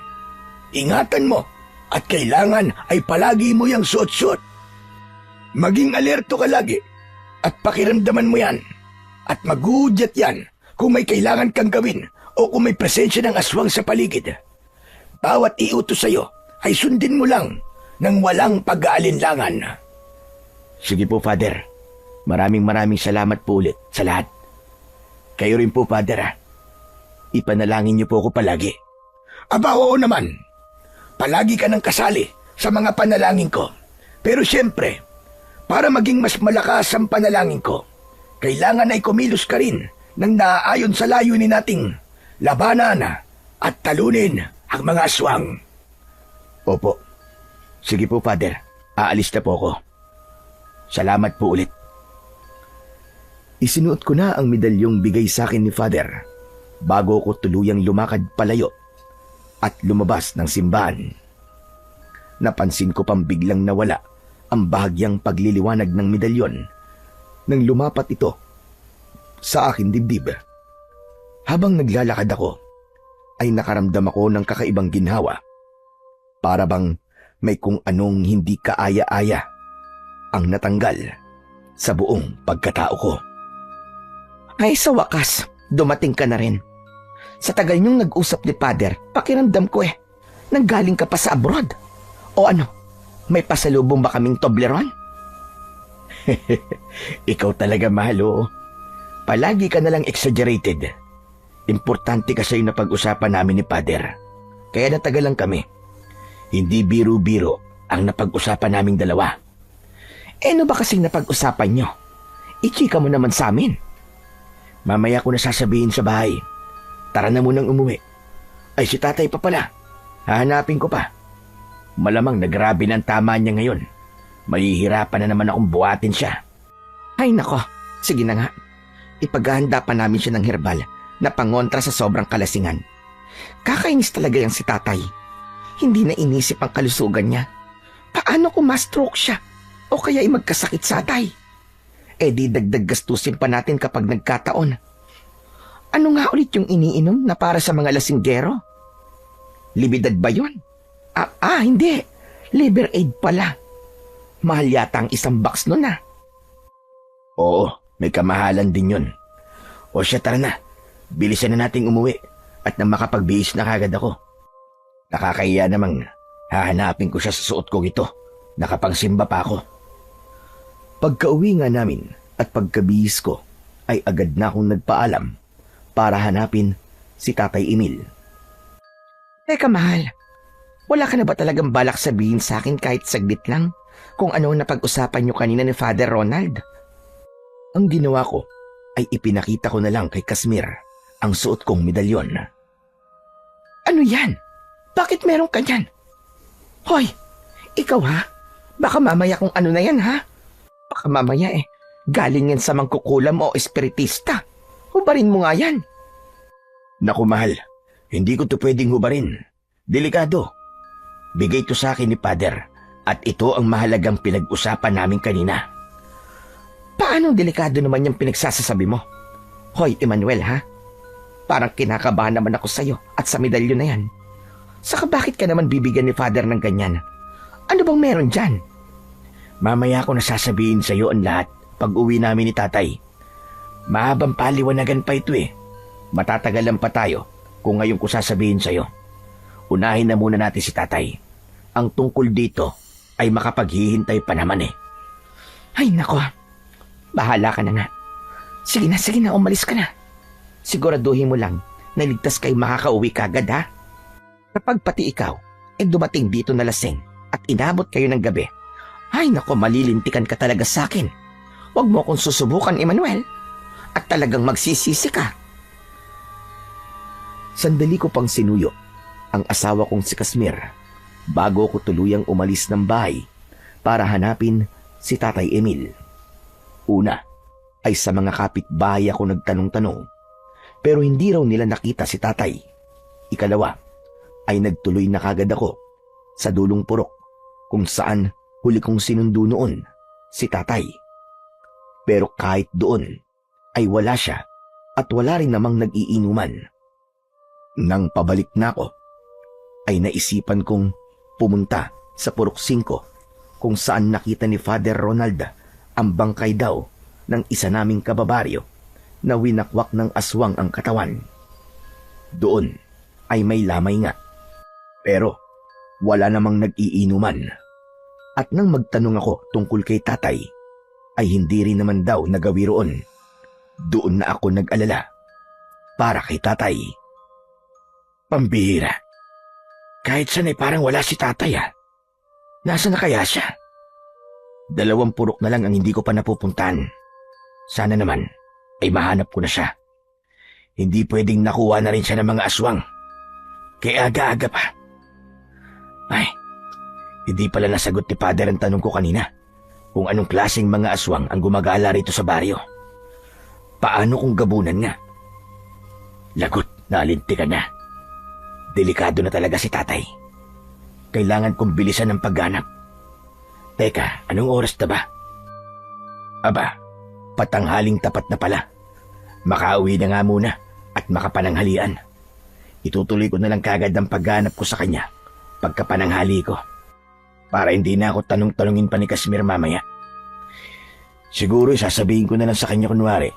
Speaker 4: ingatan mo at kailangan ay palagi mo yang suot-suot. Maging alerto ka lagi at pakiramdaman mo yan at maguudyat yan kung may kailangan kang gawin o kung may presensya ng aswang sa paligid. Bawat iutos sa'yo ay sundin mo lang ng walang pag-aalinlangan.
Speaker 2: Sige po, Father. Maraming salamat po ulit sa lahat. Kayo rin po, Father. Ipanalangin niyo po ako palagi.
Speaker 4: Aba, oo naman. Palagi ka nang kasali sa mga panalangin ko. Pero siyempre, para maging mas malakas ang panalangin ko, kailangan ay kumilos ka rin nang naaayon sa layunin nating labanan at talunin ang mga aswang.
Speaker 2: Opo. Sige po, Father. Aalis na po ako. Salamat po ulit. Isinuot ko na ang medalyong bigay sa akin ni Father bago ko tuluyang lumakad palayo at lumabas ng simbahan. Napansin ko pang biglang nawala ang bahagyang pagliliwanag ng medalyon nang lumapat ito sa akin dibdib. Habang naglalakad ako, ay nakaramdam ako ng kakaibang ginhawa. Para bang may kung anong hindi kaaya-aya ang natanggal sa buong pagkatao ko.
Speaker 3: Ay, sa wakas, dumating ka na rin. Sa tagal niyong nag-usap ni Father, pakiramdam ko nanggaling ka pa sa abroad. O ano, may pasalubong ba kaming Toblerone?
Speaker 2: Ikaw talaga, mahal. Palagi ka nalang exaggerated. Importante kasi yung napag-usapan namin ni Father. Kaya natagal lang kami. Hindi biro-biro ang napag-usapan naming dalawa.
Speaker 3: Ano ba kasing napag-usapan niyo? Ichika mo naman sa amin.
Speaker 2: Mamaya ko na sasabihin sa bahay. Tara na munang umuwi. Ay, si tatay pa pala. Hahanapin ko pa. Malamang nagrabe ng tama niya ngayon. Mahihirapan na naman akong buhatin siya.
Speaker 3: Ay nako, sige na nga. Ipaghahanda pa namin siya ng herbal na pangontra sa sobrang kalasingan. Kakainis talaga yan si tatay. Hindi na inisip ang kalusugan niya. Paano kung ma-stroke siya? O kaya ay magkasakit sa atay? Eh di dagdag gastusin pa natin kapag nagkataon. Ano nga ulit yung iniinom na para sa mga lasinggero? Libidad ba yun? Hindi. Liver aid pala. Mahal yata ang isang box nun ah.
Speaker 2: Oo, may kamahalan din yun. O siya, tara na. Bilisan na nating umuwi at nang makapagbihis na kagad ako. Nakakahiya namang hahanapin ko siya sa suot kong ito. Nakapangsimba pa ako.
Speaker 1: Pagka-uwi nga namin at pagkabihis ko ay agad na akong nagpaalam para hanapin si Tatay Emil.
Speaker 3: Teka mahal, wala ka na ba talagang balak sabihin sa akin kahit saglit lang kung ano na pag-usapan niyo kanina ni Father Ronald?
Speaker 1: Ang ginawa ko ay ipinakita ko na lang kay Kasmir ang suot kong medalyon.
Speaker 3: Ano yan? Bakit meron ka yan? Hoy, ikaw ha? Baka mamaya kung ano na yan ha? Baka mamaya galing yan sa mangkukulam o espiritista. Hubarin mo nga yan.
Speaker 2: Naku mahal, hindi ko to pwedeng hubarin. Delikado. Bigay to sa akin ni Father at ito ang mahalagang pinag-usapan namin kanina.
Speaker 3: Paano delikado naman yung pinagsasasabi mo? Hoy, Emmanuel ha? Parang kinakabahan naman ako sa'yo at sa medalyon na yan. Saka bakit ka naman bibigyan ni Father ng ganyan? Ano bang meron dyan?
Speaker 2: Mamaya ko nasasabihin sa iyo ang lahat pag uwi namin ni Tatay. Mahabang paliwanagan pa ito Matatagalan pa tayo kung ngayon ko sasabihin sa iyo. Unahin na muna natin si Tatay. Ang tungkol dito ay makapaghihintay pa naman
Speaker 3: Ay nako, bahala ka na nga. Sige na, umalis ka na. Siguraduhin mo lang na ligtas kayo makakauwi kagad ha. Kapag pati ikaw dumating dito na lasing at inabot kayo ng gabi, ay nako, malilintikan ka talaga sa akin. Huwag mo akong susubukan, Emmanuel. At talagang magsisisi ka.
Speaker 1: Sandali ko pang sinuyo ang asawa kong si Kasmir bago ko tuluyang umalis ng bahay para hanapin si Tatay Emil. Una ay sa mga kapitbahay ako nagtanong-tanong pero hindi raw nila nakita si Tatay. Ikalawa ay nagtuloy na kagad ako sa dulong purok kung saan huli kong sinundo noon si Tatay. Pero kahit doon ay wala siya at wala rin namang nag-iinuman. Nang pabalik na ako, ay naisipan kong pumunta sa Purok 5 kung saan nakita ni Father Ronald ang bangkay daw ng isa naming kababaryo na winakwak ng aswang ang katawan. Doon ay may lamay nga, pero wala namang nag-iinuman. At nang magtanong ako tungkol kay Tatay, ay hindi rin naman daw nagawi roon. Doon na ako nag-alala para kay Tatay.
Speaker 2: Pambihira. Kahit saan parang wala si Tatay Nasaan na kaya siya? 2 purok na lang ang hindi ko pa napupuntahan. Sana naman ay mahanap ko na siya. Hindi pwedeng nakuha na rin siya ng mga aswang. Kaya aga-aga pa. Ay, hindi pala nasagot ni Father ang tanong ko kanina kung anong klaseng mga aswang ang gumagala rito sa baryo. Paano kung gabunan nga? Lagot, nalintikan na. Delikado na talaga si Tatay. Kailangan kong bilisan ng pagganap. Teka, anong oras na ba? Aba, patanghaling tapat na pala. Makauwi na nga muna at makapananghalian. Itutuloy ko na lang kagad ang pagganap ko sa kanya pagkapananghali ko. Para hindi na ako tanong-tanungin pa ni Kasmir mamaya. Siguro sasabihin ko na lang sa kanya kunwari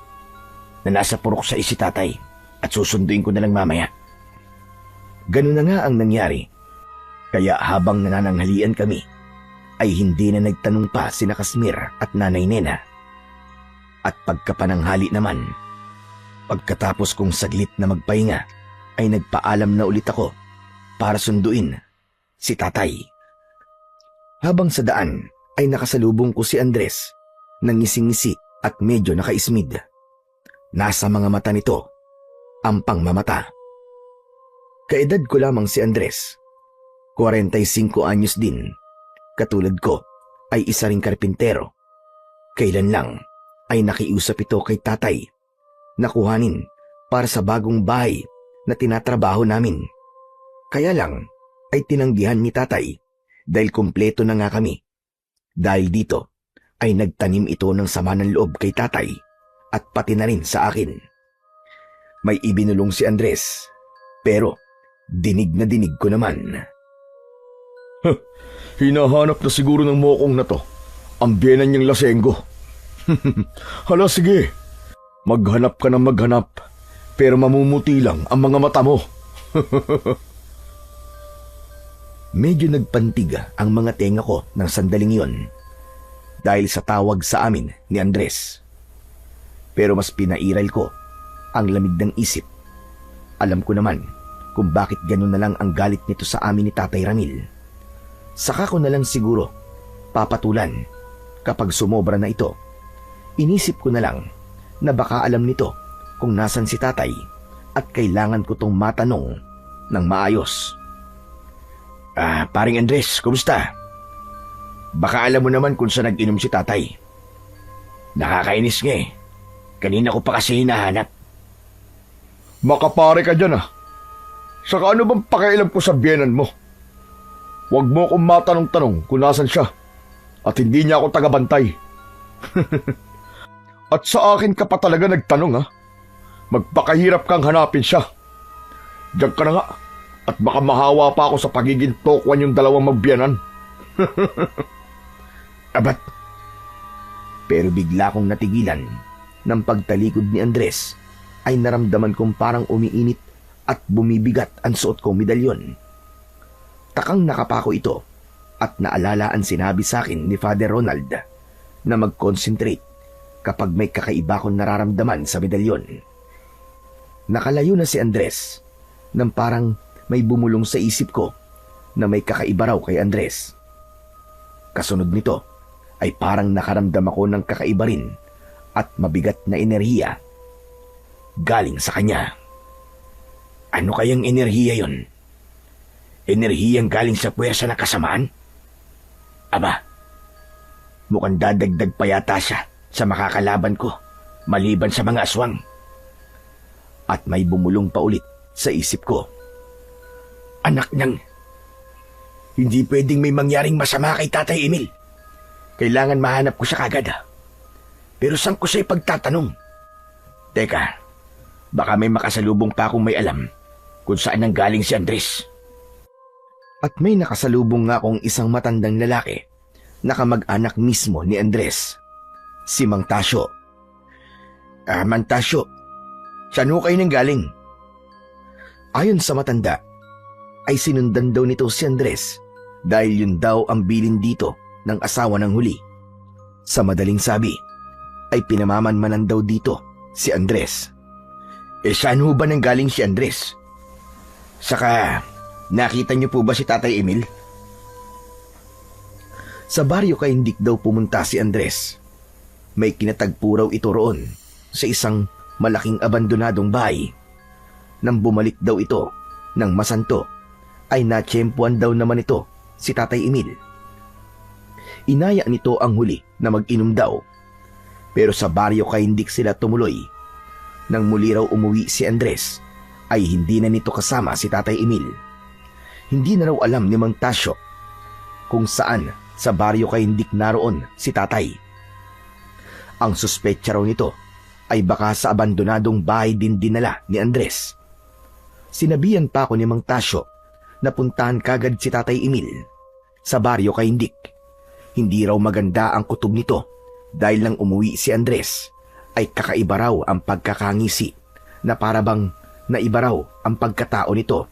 Speaker 2: na nasa purok sa si Tatay at susunduin ko na lang mamaya. Ganun na nga ang nangyari. Kaya habang nanananghalian kami, ay hindi na nagtanong pa sina Kasmir at Nanay Nena. At pagkapananghali naman, pagkatapos kong saglit na magpahinga, ay nagpaalam na ulit ako para sunduin si Tatay. Habang sa daan ay nakasalubong ko si Andres, nangising-ngisi at medyo nakaismid. Nasa mga mata nito ang pangmamata. Kaedad ko lamang si Andres. 45 anyos din. Katulad ko ay isa ring karpintero. Kailan lang ay nakiusap ito kay Tatay na kuhanin para sa bagong bahay na tinatrabaho namin
Speaker 1: Kaya lang ay tinanggihan ni tatay dahil kumpleto na nga kami. Dahil dito ay nagtanim ito ng sama ng loob kay tatay at pati na rin sa akin. May ibinulong si Andres, pero dinig na dinig ko naman.
Speaker 2: Hinahanap na siguro ng mokong na to ang biyenan niyang lasenggo. Hala, sige. Maghanap ka ng maghanap, pero mamumuti lang ang mga mata mo.
Speaker 1: Medyo nagpantig ang mga tenga ko ng sandaling yon dahil sa tawag sa amin ni Andres. Pero mas pinairal ko ang lamig ng isip. Alam ko naman kung bakit ganun na lang ang galit nito sa amin ni Tatay Ramil. Saka ko na lang siguro papatulan kapag sumobra na ito. Inisip ko na lang na baka alam nito kung nasan si tatay at kailangan ko tong matanong ng maayos.
Speaker 2: Paring Andres, kumusta? Baka alam mo naman kung saan nag-inom si tatay. Nakakainis nga eh. Kanina ko pa kasi hinahanap. Makapare ka dyan ah. Saka ano bang pakialam ko sa biyenan mo? Huwag mo akong matanong-tanong kung nasan siya. At hindi niya ako tagabantay. At sa akin ka pa talaga nagtanong ha. Magpakahirap kang hanapin siya. Diyan ka na nga. At baka mahawa pa ako sa pagiging tokwan yung dalawang magbiyanan.
Speaker 1: Abat. Pero bigla kong natigilan ng pagtalikod ni Andres ay naramdaman kong parang umiinit at bumibigat ang suot kong medalyon. Takang nakapako ito at naalala ang sinabi sa akin ni Father Ronald na mag-concentrate kapag may kakaiba kong nararamdaman sa medalyon. Nakalayo na si Andres nang parang may bumulong sa isip ko na may kakaiba raw kay Andres. Kasunod nito ay parang nakaramdam ako ng kakaiba rin at mabigat na enerhiya galing sa kanya. Ano kayang enerhiya yon? Enerhiyang galing sa puwersa na kasamaan? Aba, mukhang dadagdag pa yata siya sa makakalaban ko maliban sa mga aswang. At may bumulong pa ulit sa isip ko. Anak nang, hindi pwedeng may mangyaring masama kay Tatay Emil. Kailangan mahanap ko siya kagad. Pero saan ko siya ipagtatanong? Teka, baka may makasalubong pa akong may alam kung saan nang galing si Andres. At may nakasalubong nga akong isang matandang lalaki na kamag-anak mismo ni Andres, si Mang Tasyo. Mang Tasyo, saan ho kayo nang galing? Ayon sa matanda, ay sinundan daw nito si Andres dahil yun daw ang bilin dito ng asawa ng huli. Sa madaling sabi, ay pinamamanmanan daw dito si Andres. Saan ho ba nang galing si Andres? Saka, nakita niyo po ba si Tatay Emil? Sa baryo Kaindik daw pumunta si Andres. May kinatagpo raw ito roon sa isang malaking abandonadong bahay. Nang bumalik daw ito ng masanto, ay natsyempuan daw naman ito si Tatay Emil. Inaya nito ang huli na mag-inom daw. Pero sa baryo Kaindik sila tumuloy. Nang muli raw umuwi si Andres, ay hindi na nito kasama si Tatay Emil. Hindi na raw alam ni Mang Tasyo kung saan sa baryo Kaindik naroon si tatay. Ang suspetsa raw nito ay baka sa abandonadong bahay din dinala ni Andres. Sinabihan pa ako ni Mang Tasyo na puntahan kagad si Tatay Emil sa baryo Kaindik. Hindi raw maganda ang kutob nito dahil nang umuwi si Andres ay kakaiba raw ang pagkakangisi na parabang naiba raw ang pagkatao nito.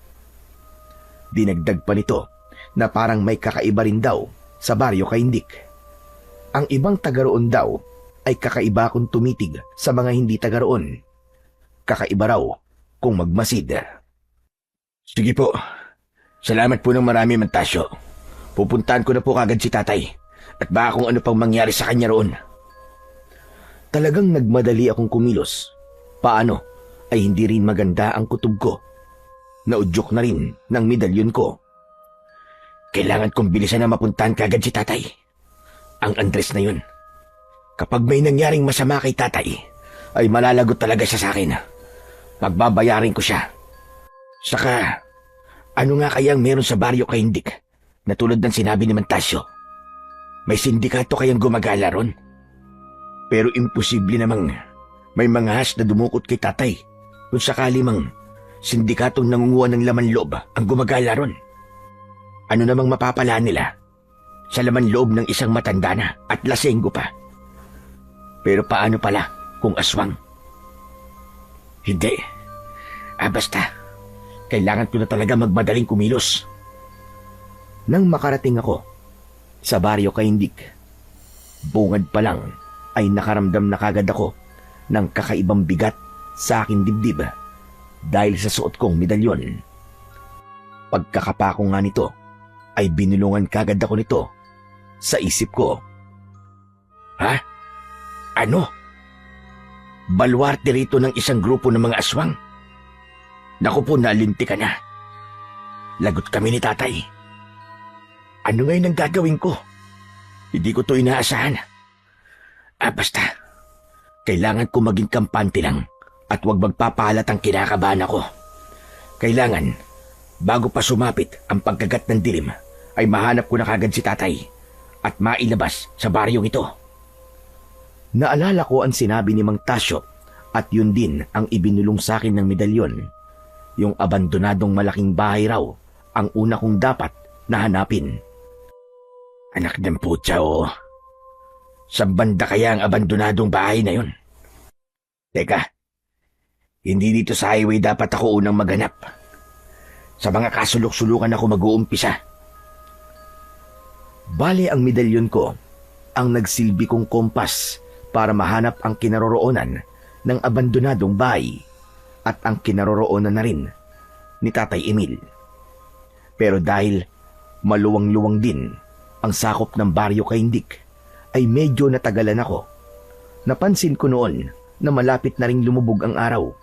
Speaker 1: Dinagdag pa nito na parang may kakaiba rin daw sa baryo Kaindik. Ang ibang taga roon daw ay kakaiba kung tumitig sa mga hindi taga roon. Kakaiba raw kung magmasid.
Speaker 2: Sige po. Salamat po ng marami, Mang Tasyo. Pupuntahan ko na po kagad si tatay at baka kung ano pang mangyari sa kanya roon.
Speaker 1: Talagang nagmadali akong kumilos. Paano ay hindi rin maganda ang kutob ko. Naudyok na rin ng medalyon ko.
Speaker 2: Kailangan kong bilisan na mapuntahan kagad si tatay. Ang Andres na yun. Kapag may nangyaring masama kay tatay, ay malalagot talaga siya sa akin. Pagbabayarin ko siya. Saka, Ano nga kayang meron sa baryo kay Indik na tulad ng sinabi ni Mantasio? May sindikato kayang gumagala ron? Pero imposible namang may mga has na dumukot kay tatay kung sakali mang sindikatong nangunguha ng laman loob ang gumagala ron. Ano namang mapapala nila sa laman loob ng isang matanda na at lasenggo pa? Pero paano pala kung aswang? Hindi. Basta. Kailangan ko na talaga magmadaling kumilos.
Speaker 3: Nang makarating ako sa baryo kay Indik, bungad pa lang ay nakaramdam na kagad ako ng kakaibang bigat sa aking dibdib dahil sa suot kong medalyon. Pagkakapako nga nito ay binulungan kagad ako nito sa isip ko.
Speaker 2: Ha? Ano? Balwarte rito ng isang grupo ng mga aswang? Naku po, nalinti ka na. Lagot kami ni tatay. Ano ngayon ang gagawin ko? Hindi ko to inaasahan. Basta. Kailangan ko maging kampante lang at huwag magpapahalatang kinakabahan ako. Kailangan, bago pa sumapit ang pagkagat ng dilim, ay mahanap ko na kagad si tatay at mailabas sa baryong ito.
Speaker 3: Naalala ko ang sinabi ni Mang Tasyo at yun din ang ibinulong sa akin ng medalyon. Yung abandonadong malaking bahay raw ang una kong dapat na hanapin.
Speaker 2: Anak ng putya, oh. Saan banda kaya ang abandonadong bahay na yun? Teka, hindi dito sa highway dapat ako unang maghanap. Sa mga kasulok-sulukan ako mag-uumpisa.
Speaker 3: Bale ang medalyon ko ang nagsilbi kong kompas para mahanap ang kinaroroonan ng abandonadong bahay at ang kinaroroonan na rin ni Tatay Emil. Pero dahil maluwang-luwang din ang sakop ng baryo kay Indik, ay medyo natagalan ako. Napansin ko noon na malapit na ring lumubog ang araw.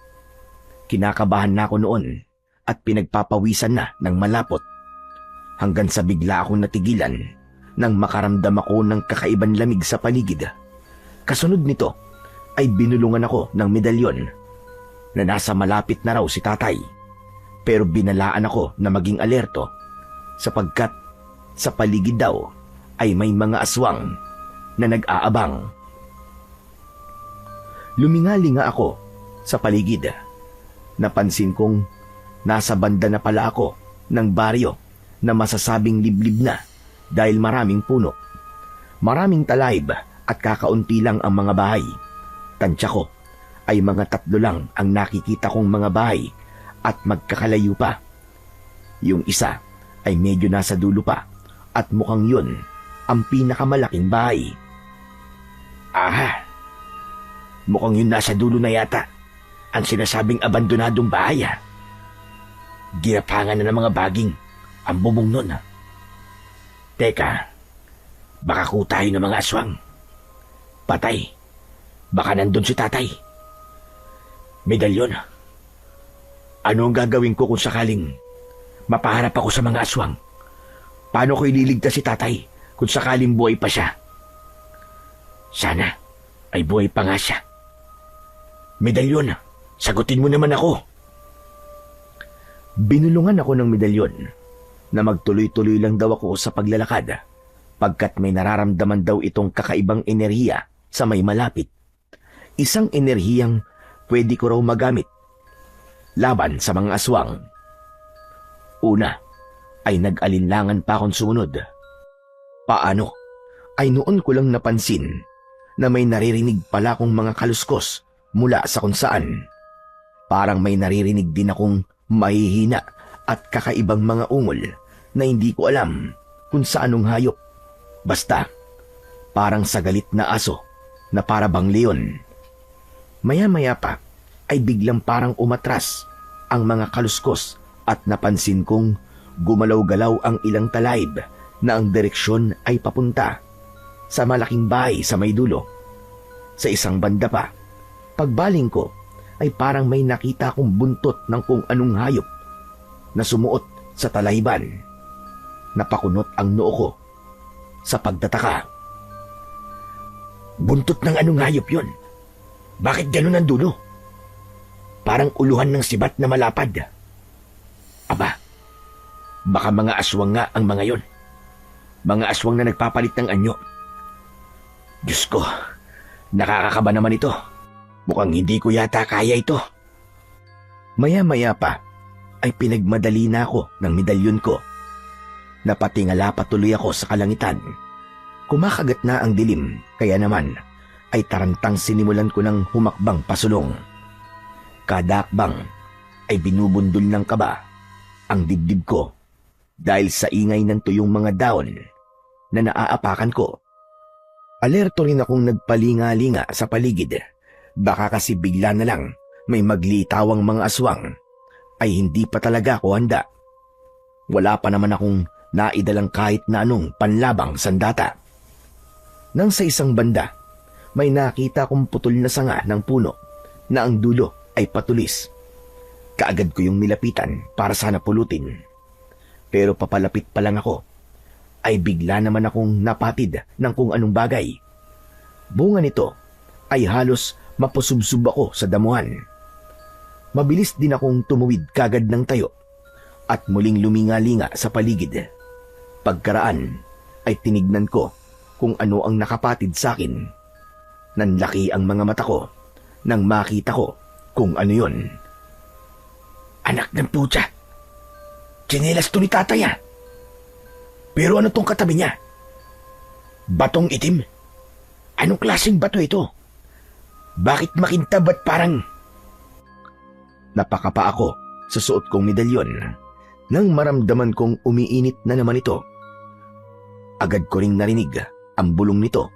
Speaker 3: Kinakabahan na ako noon at pinagpapawisan na ng malapot hanggang sa bigla akong natigilan nang makaramdam ako ng kakaibang lamig sa paligid. Kasunod nito ay binulungan ako ng medalyon na nasa malapit na raw si tatay, pero binalaan ako na maging alerto sapagkat sa paligid daw ay may mga aswang na nag-aabang. Lumingali nga ako sa paligid. Napansin kong nasa banda na pala ako ng baryo na masasabing liblib na dahil maraming puno. Maraming talayb at kakaunti lang ang mga bahay. Tansya ko ay mga 3 lang ang nakikita kong mga bahay at magkakalayo pa. Yung isa ay medyo nasa dulo pa at mukhang yun ang pinakamalaking bahay.
Speaker 2: Aha! Mukhang yun nasa dulo na yata ang sinasabing abandonadong bahay. Ginapangan na ng mga baging ang bubong nun. Teka, baka tayo ng mga aswang. Patay, baka nandun si tatay. Medalyon, ano ang gagawin ko kung sakaling mapaharap ako sa mga aswang? Paano ko ililigtas si tatay kung sakaling buhay pa siya? Sana ay buhay pa nga siya. Medalyon, sagutin mo naman ako.
Speaker 3: Binulungan ako ng medalyon na magtuloy-tuloy lang daw ako sa paglalakad pagkat may nararamdaman daw itong kakaibang enerhiya sa may malapit. Isang enerhiyang pwede ko raw magamit laban sa mga aswang. Una ay nag-alinlangan pa akong sumunod. Paano ay noon ko lang napansin na may naririnig pala akong mga kaluskos mula sa kung saan. Parang may naririnig din akong mahihina at kakaibang mga ungol na hindi ko alam kung saanong hayop. Basta, parang sa galit na aso na para bang leon. Maya-maya pa ay biglang parang umatras ang mga kaluskos at napansin kong gumalaw-galaw ang ilang talayb na ang direksyon ay papunta sa malaking bahay sa may dulo. Sa isang banda pa, pagbaling ko ay parang may nakita akong buntot ng kung anong hayop na sumuot sa talayban. Napakunot ang noo ko sa pagtataka.
Speaker 2: Buntot ng anong hayop yon? Bakit ganun ang dulo? Parang uluhan ng sibat na malapad. Aba, Baka mga aswang nga ang mga yon. Mga aswang na nagpapalit ng anyo. Diyos ko, nakakakaba naman ito. Mukhang hindi ko yata kaya ito.
Speaker 1: Maya-maya pa ay pinagmadali na ako ng medalyon ko. Napatingala patuloy ako sa kalangitan. Kumakagat na ang dilim, kaya naman ay tarantang sinimulan ko ng humakbang pasulong. Kada akbang ay binubundol ng kaba ang dibdib ko dahil sa ingay ng tuyong mga daon na naaapakan ko. Alerto rin akong nagpalinga-linga sa paligid. Baka kasi bigla na lang may maglitawang mga aswang ay hindi pa talaga ako handa. Wala pa naman akong naidalang kahit na anong panlabang sandata. Nang sa isang banda, may nakita kong putol na sanga ng puno na ang dulo ay patulis. Kaagad ko yung nilapitan para sana pulutin. Pero papalapit pa lang ako, ay bigla naman akong napatid ng kung anong bagay. Bunga nito ay halos mapusubsub ako sa damuhan. Mabilis din akong tumuwid kagad ng tayo at muling luminga-linga sa paligid. Pagkaraan ay tinignan ko kung ano ang nakapatid sa akin. Nanlaki ang mga mata ko nang makita ko kung ano yon.
Speaker 2: Anak ng putya! Tsinelas to ni tatay ah! Pero ano tong katabi niya? Batong itim? Anong klaseng bato ito? Bakit makintab at parang...
Speaker 1: Napakapa ako sa suot kong medalyon nang maramdaman kong umiinit na naman ito. Agad ko ring narinig ang bulong nito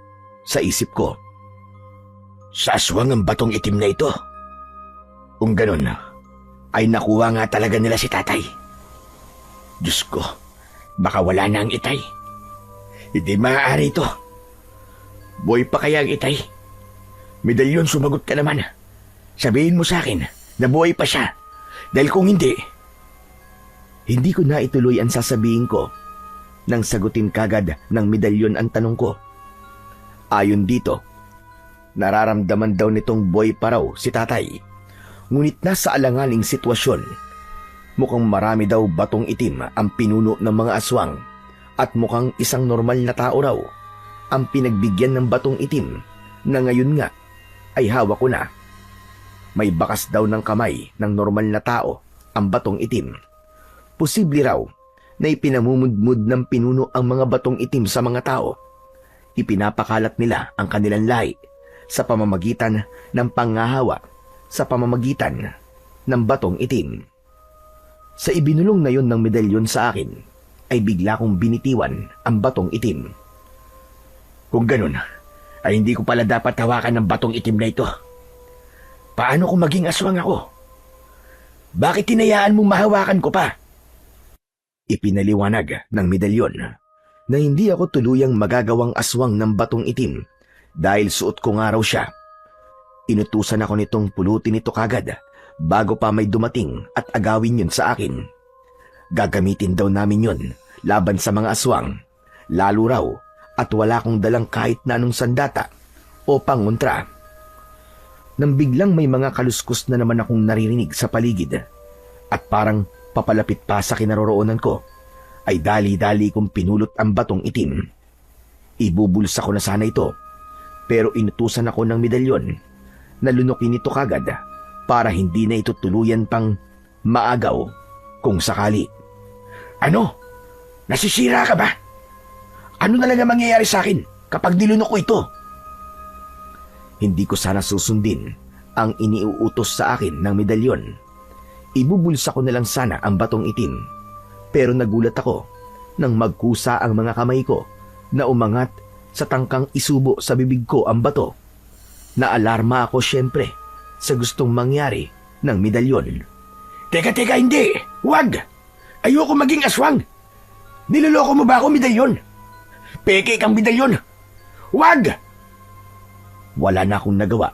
Speaker 1: sa isip ko.
Speaker 2: Sa aswang ang batong itim na ito. Kung ganun, ay nakuha nga talaga nila si tatay. Diyos ko, baka wala na ang itay. Hindi maaari ito. Boy pa kaya ang itay? Medalyon, sumagot ka naman. Sabihin mo sa akin na buhay pa siya. Dahil kung hindi...
Speaker 1: Hindi ko na ituloy ang sasabihin ko nang sagutin kagad ng medalyon ang tanong ko. Ayon dito, nararamdaman daw nitong buhay pa raw si tatay. Ngunit nasa alanganing sitwasyon. Mukhang marami daw batong itim ang pinuno ng mga aswang at mukhang isang normal na tao raw ang pinagbigyan ng batong itim na ngayon nga ay hawak ko na. May bakas daw ng kamay ng normal na tao ang batong itim. Posible raw na ipinamumudmud ng pinuno ang mga batong itim sa mga tao. Ipinapakalat nila ang kanilang lahi sa pamamagitan ng pangahawa sa pamamagitan ng batong itim. Sa ibinulong na yon ng medalyon sa akin, ay bigla kong binitiwan ang batong itim.
Speaker 2: Kung ganun, ay hindi ko pala dapat hawakan ng batong itim na ito. Paano kung maging aswang ako? Bakit tinayaan mong mahawakan ko pa?
Speaker 1: Ipinaliwanag ng medalyon na hindi ako tuluyang magagawang aswang ng batong itim dahil suot ko nga raw siya. Inutusan ako nitong pulutin ito kagad bago pa may dumating at agawin yun sa akin. Gagamitin daw namin yun laban sa mga aswang, lalo raw at wala kong dalang kahit na anong sandata o pangontra. Nang biglang may mga kaluskos na naman akong naririnig sa paligid at parang papalapit pa sa kinaroroonan ko, ay dali-dali kong pinulot ang batong itim. Ibubulsa ko na sana ito, pero inutusan ako ng medalyon na lunukin ito kagad para hindi na ito tuluyan pang maagaw kung sakali.
Speaker 2: Ano? Nasisira ka ba? Ano na lang ang mangyayari sa akin kapag nilunok ko ito?
Speaker 1: Hindi ko sana susundin ang iniuutos sa akin ng medalyon. Ibubulsa ko na lang sana ang batong itim. Pero nagulat ako nang magkusa ang mga kamay ko na umangat sa tangkang isubo sa bibig ko ang bato. Naalarma ako siyempre sa gustong mangyari ng medalyon.
Speaker 2: Teka, hindi! Huwag! Ayoko maging aswang! Niloloko mo ba ako, medalyon? Peke kang medalyon! Huwag!
Speaker 1: Wala na akong nagawa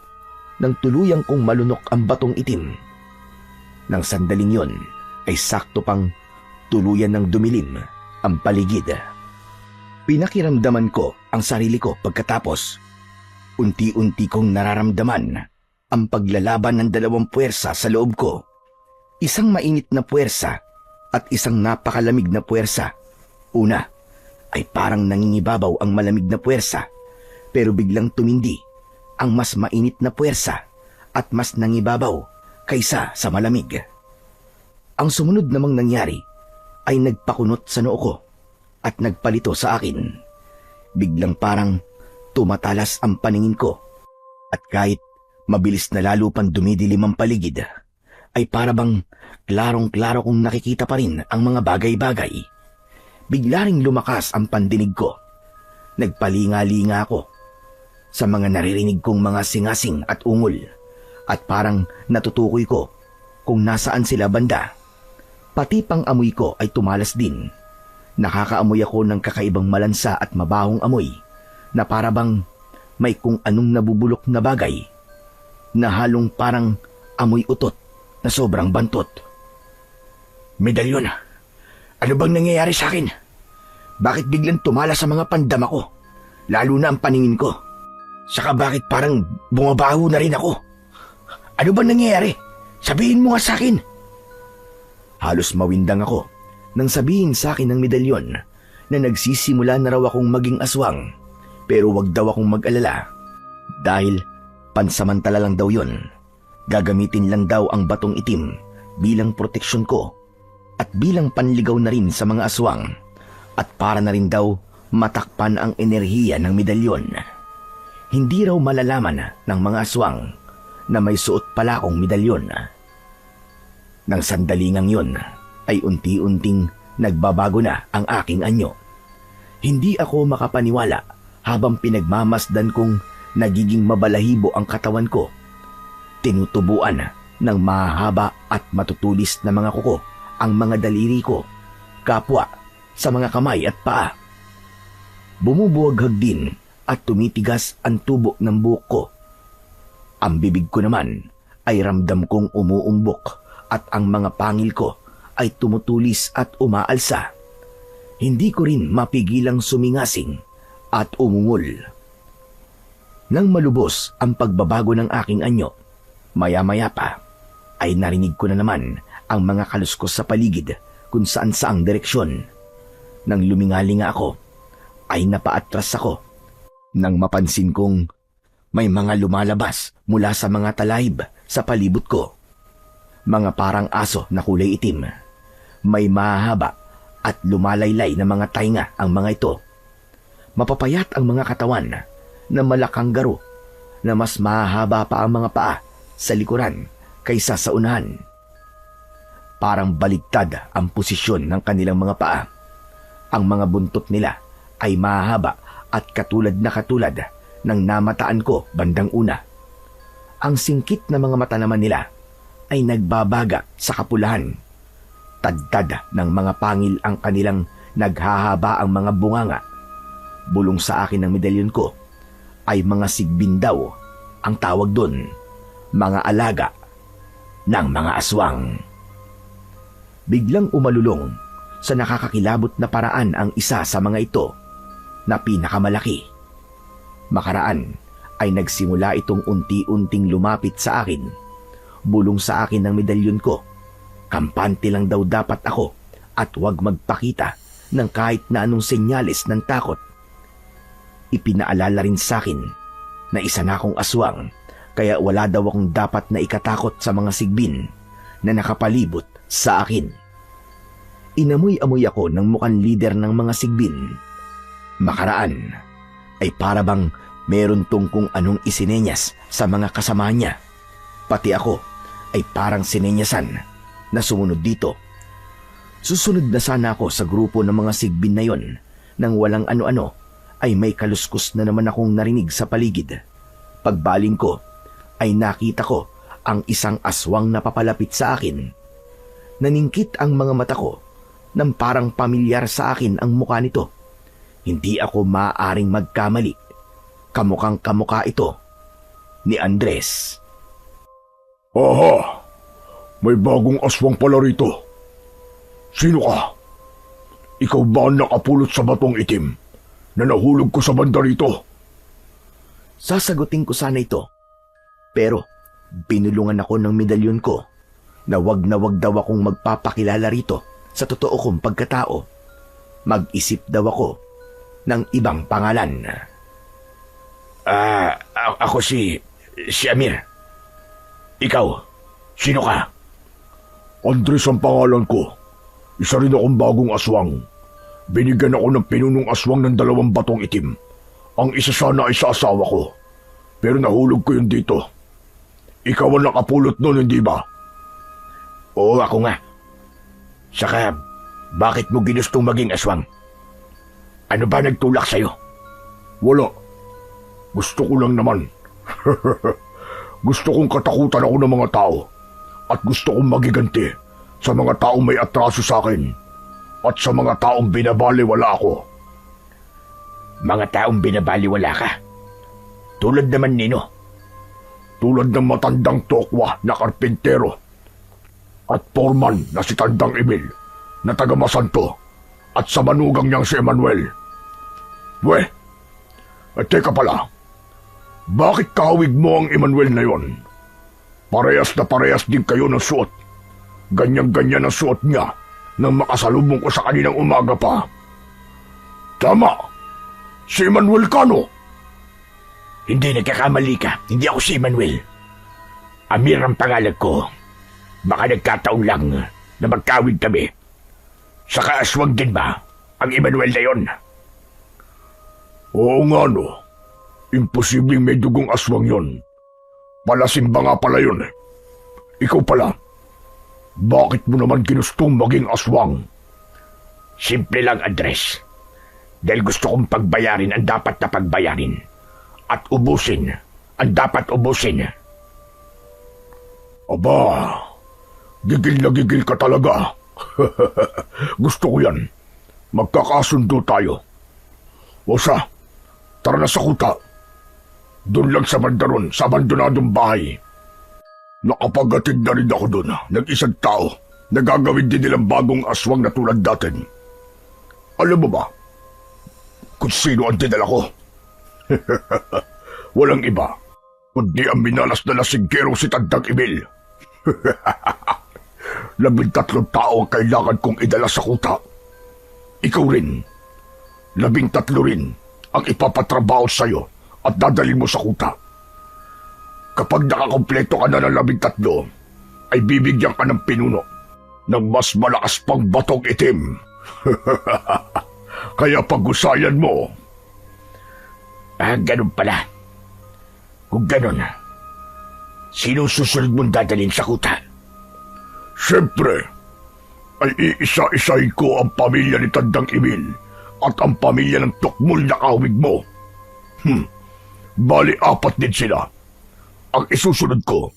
Speaker 1: nang tuluyang kong malunok ang batong itim. Nang sandaling yon ay sakto pang tuluyan ng dumilim ang paligid. Pinakiramdaman ko ang sarili ko pagkatapos. Unti-unti kong nararamdaman ang paglalaban ng dalawang puwersa sa loob ko. Isang mainit na puwersa at isang napakalamig na puwersa. Una, ay parang nangingibabaw ang malamig na puwersa, pero biglang tumindi ang mas mainit na puwersa at mas nangibabaw kaysa sa malamig. Ang sumunod namang nangyari ay nagpakunot sa noo ko at nagpalito sa akin. Biglang parang tumatalas ang paningin ko at kahit mabilis na lalo pang dumidilim ang paligid, ay para bang klarong-klaro kong nakikita pa rin ang mga bagay-bagay. Bigla ring lumakas ang pandinig ko. Nagpalinga-linga ako sa mga naririnig kong mga singasing at ungol at parang natutukoy ko kung nasaan sila banda. Pati pang amoy ko ay tumalas din. Nakakaamoy ako ng kakaibang malansa at mabahong amoy na para bang may kung anong nabubulok na bagay na halong parang amoy utot na sobrang bantot.
Speaker 4: Medalyon, ano bang nangyayari sa akin? Bakit biglang tumala sa mga pandama ko? Lalo na ang paningin ko. Saka bakit parang bumabaho na rin ako? Ano bang nangyayari? Sabihin mo nga sa akin.
Speaker 1: Halos mawindang ako nang sabihin sa akin ng medalyon na nagsisimula na raw akong maging aswang, pero wag daw akong mag-alala dahil pansamantala lang daw yon. Gagamitin lang daw ang batong itim bilang proteksyon ko at bilang panligaw na rin sa mga aswang at para na rin daw matakpan ang enerhiya ng medalyon. Hindi raw malalaman ng mga aswang na may suot pala akong medalyon. Nang sandalingang yon ay unti-unting nagbabago na ang aking anyo. Hindi ako makapaniwala habang pinagmamasdan kong nagiging mabalahibo ang katawan ko. Tinutubuan ng mahaba at matutulis na mga kuko ang mga daliri ko, kapwa sa mga kamay at paa. Bumubuhaghag din at tumitigas ang tubo ng buhok ko. Ang bibig ko naman ay ramdam kong umuumbok at ang mga pangil ko ay tumutulis at umaalsa. Hindi ko rin mapigilang sumingasing at umungol. Nang malubos ang pagbabago ng aking anyo, maya-maya pa ay narinig ko na naman ang mga kaluskos sa paligid kung saan-saang direksyon. Nang lumingalinga ako, ay napaatras ako nang mapansin kong may mga lumalabas mula sa mga talahib sa palibot ko. Mga parang aso na kulay itim. May mahaba at lumalaylay na mga tainga ang mga ito. Mapapayat ang mga katawan na malakanggaro na mas mahaba pa ang mga paa sa likuran kaysa sa unahan. Parang baligtad ang posisyon ng kanilang mga paa. Ang mga buntot nila ay mahaba at katulad ng namataan ko bandang una. Ang singkit na mga mata naman nila ay nagbabaga sa kapulahan. Tadtad ng mga pangil ang kanilang naghahaba ang mga bunganga. Bulong sa akin ng medalyon ko ay mga sigbin daw ang tawag doon, mga alaga ng mga aswang. Biglang umalulong sa nakakakilabot na paraan ang isa sa mga ito na pinakamalaki. Makaraan ay nagsimula itong unti-unting lumapit sa akin. Bulong sa akin ng medalyon ko, kampante lang daw dapat ako at huwag magpakita ng kahit na anong senyales ng takot. Ipinaalala rin sa akin na isa na akong aswang kaya wala daw akong dapat na ikatakot sa mga sigbin na nakapalibot sa akin. Inamoy-amoy ako ng mukhang lider ng mga sigbin. Makaraan ay para bang meron tungkong anong isinenyas sa mga kasama niya. Pati ako ay parang sinenyasan na sumunod dito. Susunod na sana ako sa grupo ng mga sigbin na yon nang walang ano-ano ay may kaluskos na naman akong narinig sa paligid. Pagbaling ko ay nakita ko ang isang aswang na papalapit sa akin. Naningkit ang mga mata ko nang parang pamilyar sa akin ang mukha nito. Hindi ako maaaring magkamali. Kamukhang kamukha ito ni Andres.
Speaker 4: Aha! May bagong aswang pala rito. Sino ka? Ikaw ba ang nakapulot sa batong itim na nahulog ko sa banda rito?
Speaker 1: Sasagutin ko sana ito. Pero binulungan ako ng medalyon ko na wag daw akong magpapakilala rito sa totoo kong pagkatao, mag-isip daw ako ng ibang pangalan.
Speaker 2: Ako si Amir. Ikaw, sino ka?
Speaker 4: Andres ang pangalan ko. Isa rin akong bagong aswang. Binigyan ako ng pinunong aswang ng 2 batong itim. Ang isa sana ay sa asawa ko. Pero nahulog ko yun dito. Ikaw ang nakapulot nun, hindi ba?
Speaker 2: Oo, ako nga. Saka, bakit mo ginustong maging aswang? Ano ba nagtulak sa'yo?
Speaker 4: Wala. Gusto ko lang naman. Gusto kong katakutan ako ng mga tao. At gusto kong magiganti sa mga taong may atraso sa akin. At sa mga taong binabaliwala ako.
Speaker 2: Mga taong binabaliwala ka? Tulad naman nino?
Speaker 4: Tulad ng matandang tokwa na karpintero. At foreman na si Tandang Emil na taga Masanto. At sa manugang niyang si Emmanuel. Teka pala. Bakit kahawig mo ang Emmanuel na yon? Parehas na parehas din kayo ng suot. Ganyan-ganyan ang suot niya nang makasalubong ko sa kaninang umaga pa. Tama! Si Emmanuel Cano!
Speaker 2: Hindi, nagkakamali ka. Hindi ako si Emmanuel. Amir ang pangalan ko. Baka nagkataon lang na magkawig kami. Saka aswang din ba ang Emmanuel na yon?
Speaker 4: Oo nga no. Imposibleng may dugong aswang yon. Palasimba nga pala yun. Ikaw pala. Bakit mo naman ginustong maging aswang?
Speaker 2: Simple lang, Andres. Dahil gusto kong pagbayarin ang dapat na pagbayarin. At ubusin ang dapat ubusin.
Speaker 4: Aba, gigil na gigil ka talaga. Gusto ko yan. Magkakasundo tayo. O siya, tara na sa kuta. Doon lang sa bandaron, sa abandonadong bahay. Nakapagatid na rin ako doon ng isang tao na gagawin din nilang bagong aswang na tulad natin. Alam mo ba kung sino ang dinala ko? Walang iba, kundi ang minalas na lasinggero si Tandang Emil. 13 tao ang kailangan kong idala sa kuta. Ikaw rin. 13 rin ang ipapatrabaho sa'yo at dadalhin mo sa kuta. Kapag nakakompleto ka na ng 13, ay bibigyan ka ng pinuno ng mas malakas pang batong itim. Kaya pag-usayan mo.
Speaker 2: Ganun pala. Kung ganun, sinong susunod mong dadalhin sa kuta?
Speaker 4: Siyempre, ay iisa-isahin ko ang pamilya ni Tandang Emil at ang pamilya ng tukmol na kahawig mo. Bali 4 din sila. Ang isusunod ko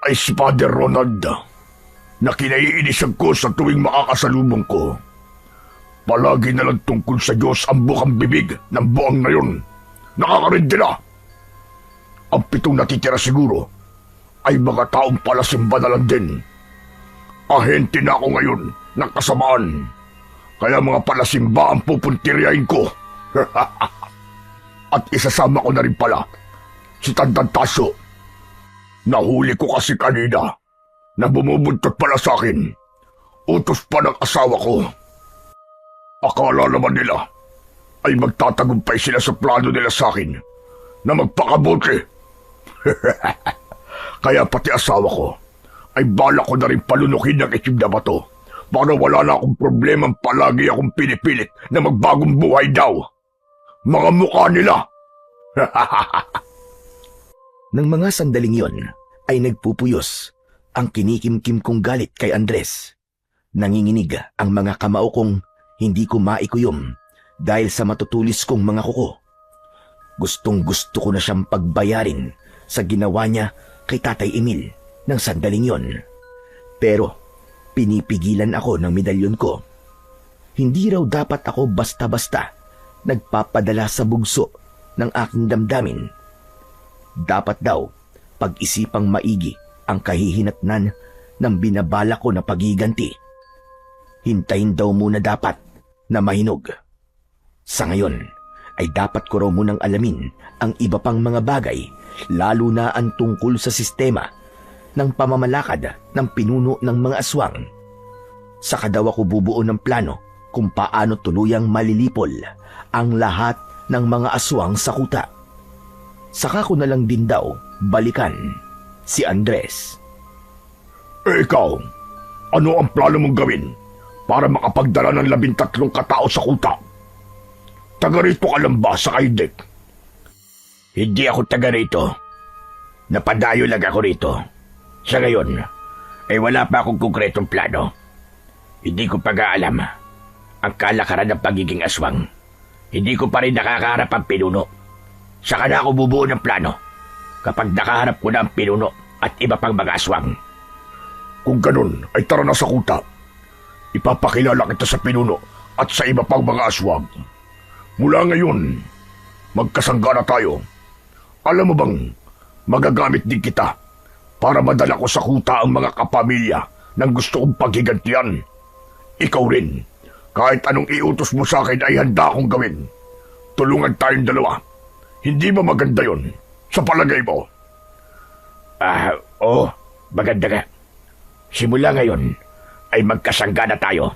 Speaker 4: ay si Father Ronald na kinaiinisan ko sa tuwing makakasalubong ko. Palagi na lang tungkol sa Diyos ang bukang bibig ng buang na yun. Nakakarindi na. Ang 7 natitira siguro ay mga taong palasimba na lang din. Ahente na ako ngayon ng kasamaan. Kaya mga palasimba ang pupuntiryahin ko. At isasama ko na rin pala si Tandang Tasyo. Nahuli ko kasi kanina na bumubuntot pala sa akin. Utos pa ng asawa ko. Akala naman nila ay magtatagumpay sila sa plano nila sa akin na magpakabuti. Kaya pati asawa ko ay bala ko na rin palunukin ng itim na bato para wala na akong problemang palagi akong pinipilit na magbagong buhay daw. Mga mukha nila.
Speaker 1: Nang mga sandaling yon ay nagpupuyos ang kinikimkim kong galit kay Andres. Nanginginig ang mga kamao kong hindi ko maikuyom dahil sa matutulis kong mga kuko. Gustong gusto ko na siyang pagbayarin sa ginawa niya kay Tatay Emil ng sandaling yon. Pero pinipigilan ako ng medalyon ko. Hindi raw dapat ako basta-basta nagpapadala sa bugso ng aking damdamin. Dapat daw pag-isipang maigi ang kahihinatnan ng binabala ko na pagiganti. Hintayin daw muna dapat na mahinog. Sa ngayon ay dapat ko raw munang alamin ang iba pang mga bagay, lalo na ang tungkol sa sistema ng pamamalakad ng pinuno ng mga aswang. Saka daw ako bubuo ng plano kung paano tuluyang malilipol ang lahat ng mga aswang sa kuta. Saka ko na lang din daw balikan si Andres.
Speaker 4: Ikaw, ano ang plano mong gawin para makapagdala ng 13 katao sa kuta? Taga rito ka lang ba sa Kaidek?
Speaker 2: Hindi ako taga rito. Napadayo lang ako rito. Sa ngayon, ay wala pa akong konkretong plano. Hindi ko pag-aalam ang kalakaran ng pagiging aswang. Hindi ko pa rin nakakaharap ang pinuno. Saka na ako bubuo ng plano kapag nakaharap ko na ang pinuno at iba pang mga aswang.
Speaker 4: Kung ganun, ay tara na sa kuta. Ipapakilala kita sa pinuno at sa iba pang mga aswang. Mula ngayon, magkasangga na tayo. Alam mo bang, magagamit din kita para madala ko sa kuta ang mga kapamilya ng gusto kong paghigantian. Ikaw rin, kahit anong iutos mo sa akin ay handa akong gawin. Tulungan tayong dalawa. Hindi ba maganda yon sa palagay mo?
Speaker 2: Oo, maganda ka. Simula ngayon, ay magkasangga na tayo.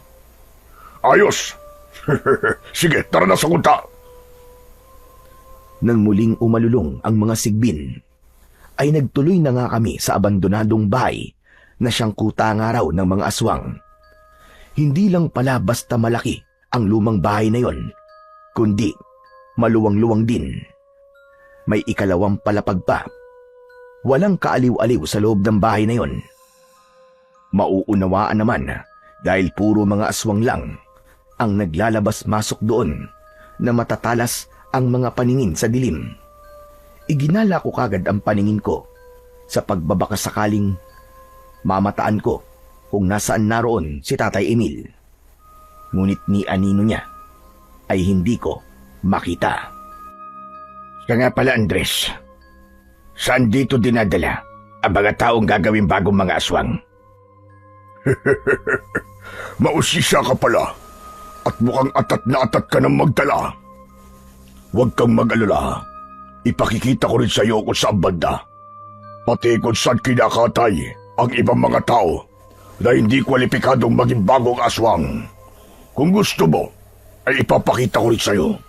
Speaker 4: Ayos! Sige, tara na sa kuta.
Speaker 1: Nang muling umalulong ang mga sigbin, ay nagtuloy na nga kami sa abandonadong bahay na siyang kuta nga raw ng mga aswang. Hindi lang pala basta malaki ang lumang bahay na yon, kundi maluwang-luwang din. May ikalawang palapag pa. Walang kaaliw-aliw sa loob ng bahay na yon. Mauunawaan naman dahil puro mga aswang lang ang naglalabas-masok doon na matatalas ang mga paningin sa dilim. Iginala ko kagad ang paningin ko sa pagbabaka sakaling mamataan ko kung nasaan naroon si Tatay Emil. Ngunit ni anino niya ay hindi ko makita.
Speaker 2: Kaya nga pala, Andres, saan dito dinadala ang mga taong gagawing bagong mga aswang?
Speaker 4: Mausisa ka pala at mukhang atat na atat ka ng magdala. Huwag kang mag-alala. Ipakikita ko rin sa iyo kung saan banda. Pati kung saan kinakatay ang ibang mga tao na hindi kwalipikadong maging bagong aswang. Kung gusto mo, ay ipapakita ko rin sa iyo.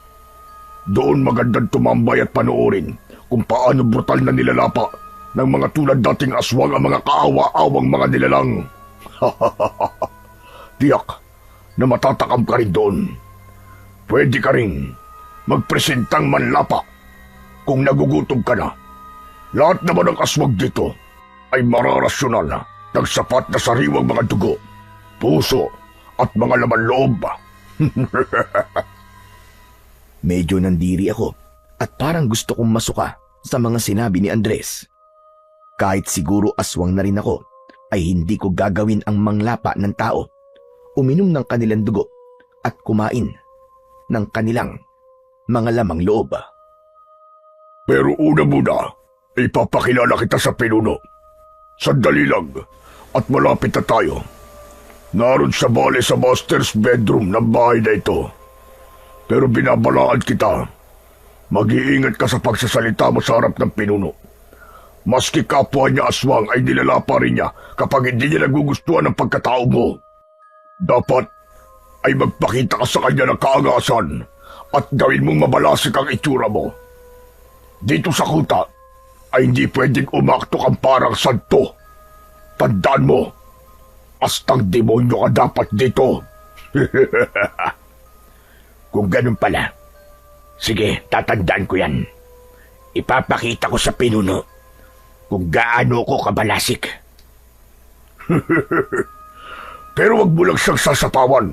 Speaker 4: Doon magandang tumambay at panoorin kung paano brutal na nilalapa ng mga tulad dating aswang ang mga kaawa-awang mga nilalang. Tiyak na matatakam ka rin doon. Pwede ka rin magpresentang manlapa kung nagugutom ka na. Lahat naman ng aswag dito ay mararasyonal na ng sapat na sariwang mga dugo, puso at mga laman loob.
Speaker 1: Medyo nandiri ako at parang gusto kong masuka sa mga sinabi ni Andres. Kahit siguro aswang na rin ako, ay hindi ko gagawin ang manglapa ng tao, uminom ng kanilang dugo at kumain ng kanilang mga lamang loob.
Speaker 4: Pero una muna, ipapakilala kita sa pinuno. Sandali lang at malapit na tayo. Naroon sa bale sa master's bedroom ng bahay na ito. Pero binabalaan kita. Mag-iingat ka sa pagsasalita mo sa harap ng pinuno. Maski kapwa niya aswang ay nilalapa rin niya kapag hindi niya nagugustuhan ang pagkatao mo. Dapat ay magpakita ka sa kanya ng kaangasan at gawin mong mabalasik ang itsura mo. Dito sa kuta ay hindi pwedeng umakto kang parang santo. Tandaan mo, astang demonyo ka dapat dito.
Speaker 2: Kung ganun pala, sige, tatandaan ko yan. Ipapakita ko sa pinuno kung gaano ko kabalasik.
Speaker 4: Pero wag mo lang siyang sasapawan.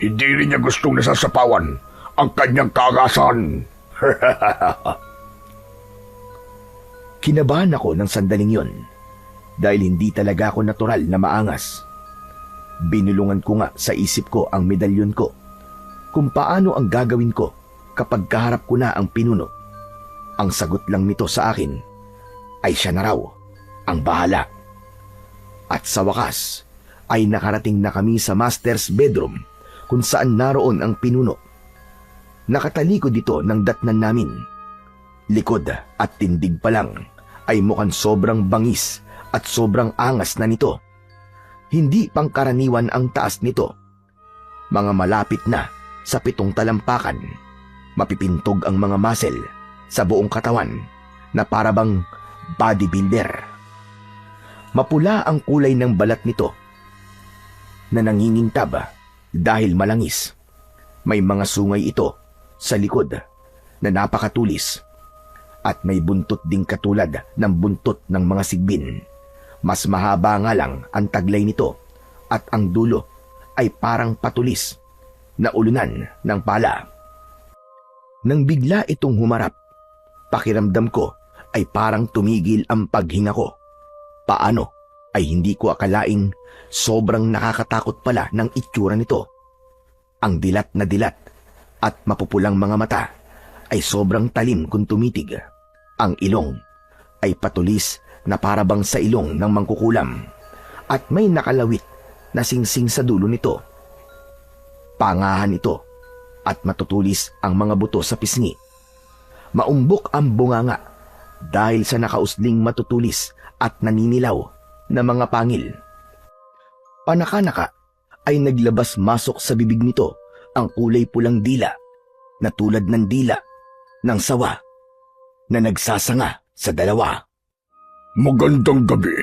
Speaker 4: Hindi rin niya gustong nasasapawan ang kanyang kaagasan.
Speaker 1: Kinabahan ako ng sandaling yon dahil hindi talaga ako natural na maangas. Binulungan ko nga sa isip ko ang medalyon ko kung paano ang gagawin ko kapag kaharap ko na ang pinuno. Ang sagot lang nito sa akin ay siya na raw ang bahala. At sa wakas ay nakarating na kami sa master's bedroom kung saan naroon ang pinuno. Nakatalikod dito ng datnan namin. Likod at tindig pa lang ay mukhang sobrang bangis at sobrang angas na nito. Hindi pangkaraniwan ang taas nito. Mga malapit na sa 7 talampakan. Mapipintog ang mga muscle sa buong katawan na parabang bodybuilder. Mapula ang kulay ng balat nito na nangingintab dahil malangis. May mga sungay ito sa likod na napakatulis at may buntot ding katulad ng buntot ng mga sigbin. Mas mahaba nga lang ang taglay nito at ang dulo ay parang patulis na ulunan ng pala. Nang bigla itong humarap, pakiramdam ko ay parang tumigil ang paghinga ko. Paano ay hindi ko akalaing sobrang nakakatakot pala ng itsura nito. Ang dilat na dilat at mapupulang mga mata ay sobrang talim kung tumitig. Ang ilong ay patulis na parabang sa ilong ng mangkukulam at may nakalawit na singsing sa dulo nito. Pangahan ito at matutulis ang mga buto sa pisngi. Maumbok ang bunganga dahil sa nakausling matutulis at naninilaw na mga pangil. Panaka-naka ay naglabas-masok sa bibig nito ang kulay pulang dila na tulad ng dila ng sawa na nagsasanga sa dalawa.
Speaker 4: Magandang gabi,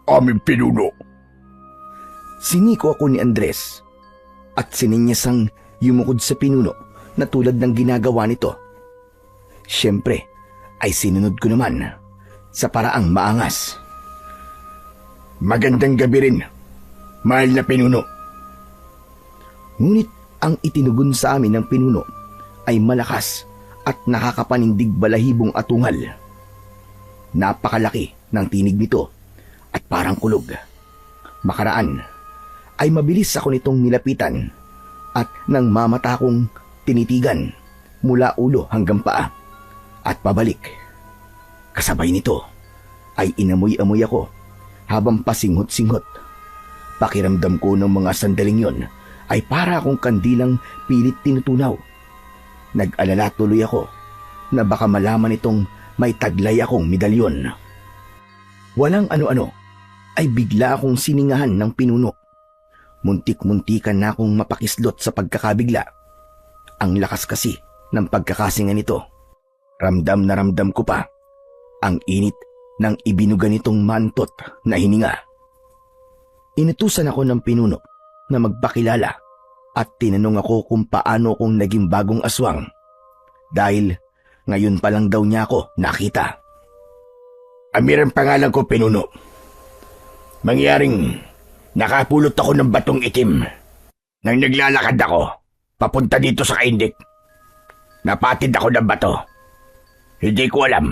Speaker 4: aming pinuno.
Speaker 1: Siniko ako ni Andres at sininyasang yumukod sa pinuno na tulad ng ginagawa nito. Siyempre ay sinunod ko naman sa paraang maangas.
Speaker 4: Magandang gabi rin, mahal na pinuno.
Speaker 1: Ngunit ang itinugon sa amin ng pinuno ay malakas at nakakapanindig balahibong atungal. Napakalaki ng tinig nito at parang kulog. Makaraan ay mabilis ako nitong nilapitan at nang mamata kong tinitigan mula ulo hanggang paa at pabalik. Kasabay nito ay inamoy-amoy ako habang pasinghot-singhot. Pakiramdam ko ng mga sandaling yon ay para akong kandilang pilit tinutunaw. Nag-alala tuloy ako na baka malaman itong may taglay akong medalyon. Walang ano-ano ay bigla akong siningahan ng pinuno. Muntik-muntikan na akong mapakislot sa pagkakabigla. Ang lakas kasi ng pagkakasinga nito. Ramdam na ramdam ko pa ang init ng ibinuga nitong mantot na hininga. Inutusan ako ng pinuno na magpakilala at tinanong ako kung paano kong naging bagong aswang dahil ngayon pa lang daw niya ako nakita.
Speaker 4: Amir ang pangalan ko, pinuno. Mangyaring nakapulot ako ng batong itim nang naglalakad ako papunta dito sa kaindik. Napatid ako ng bato. Hindi ko alam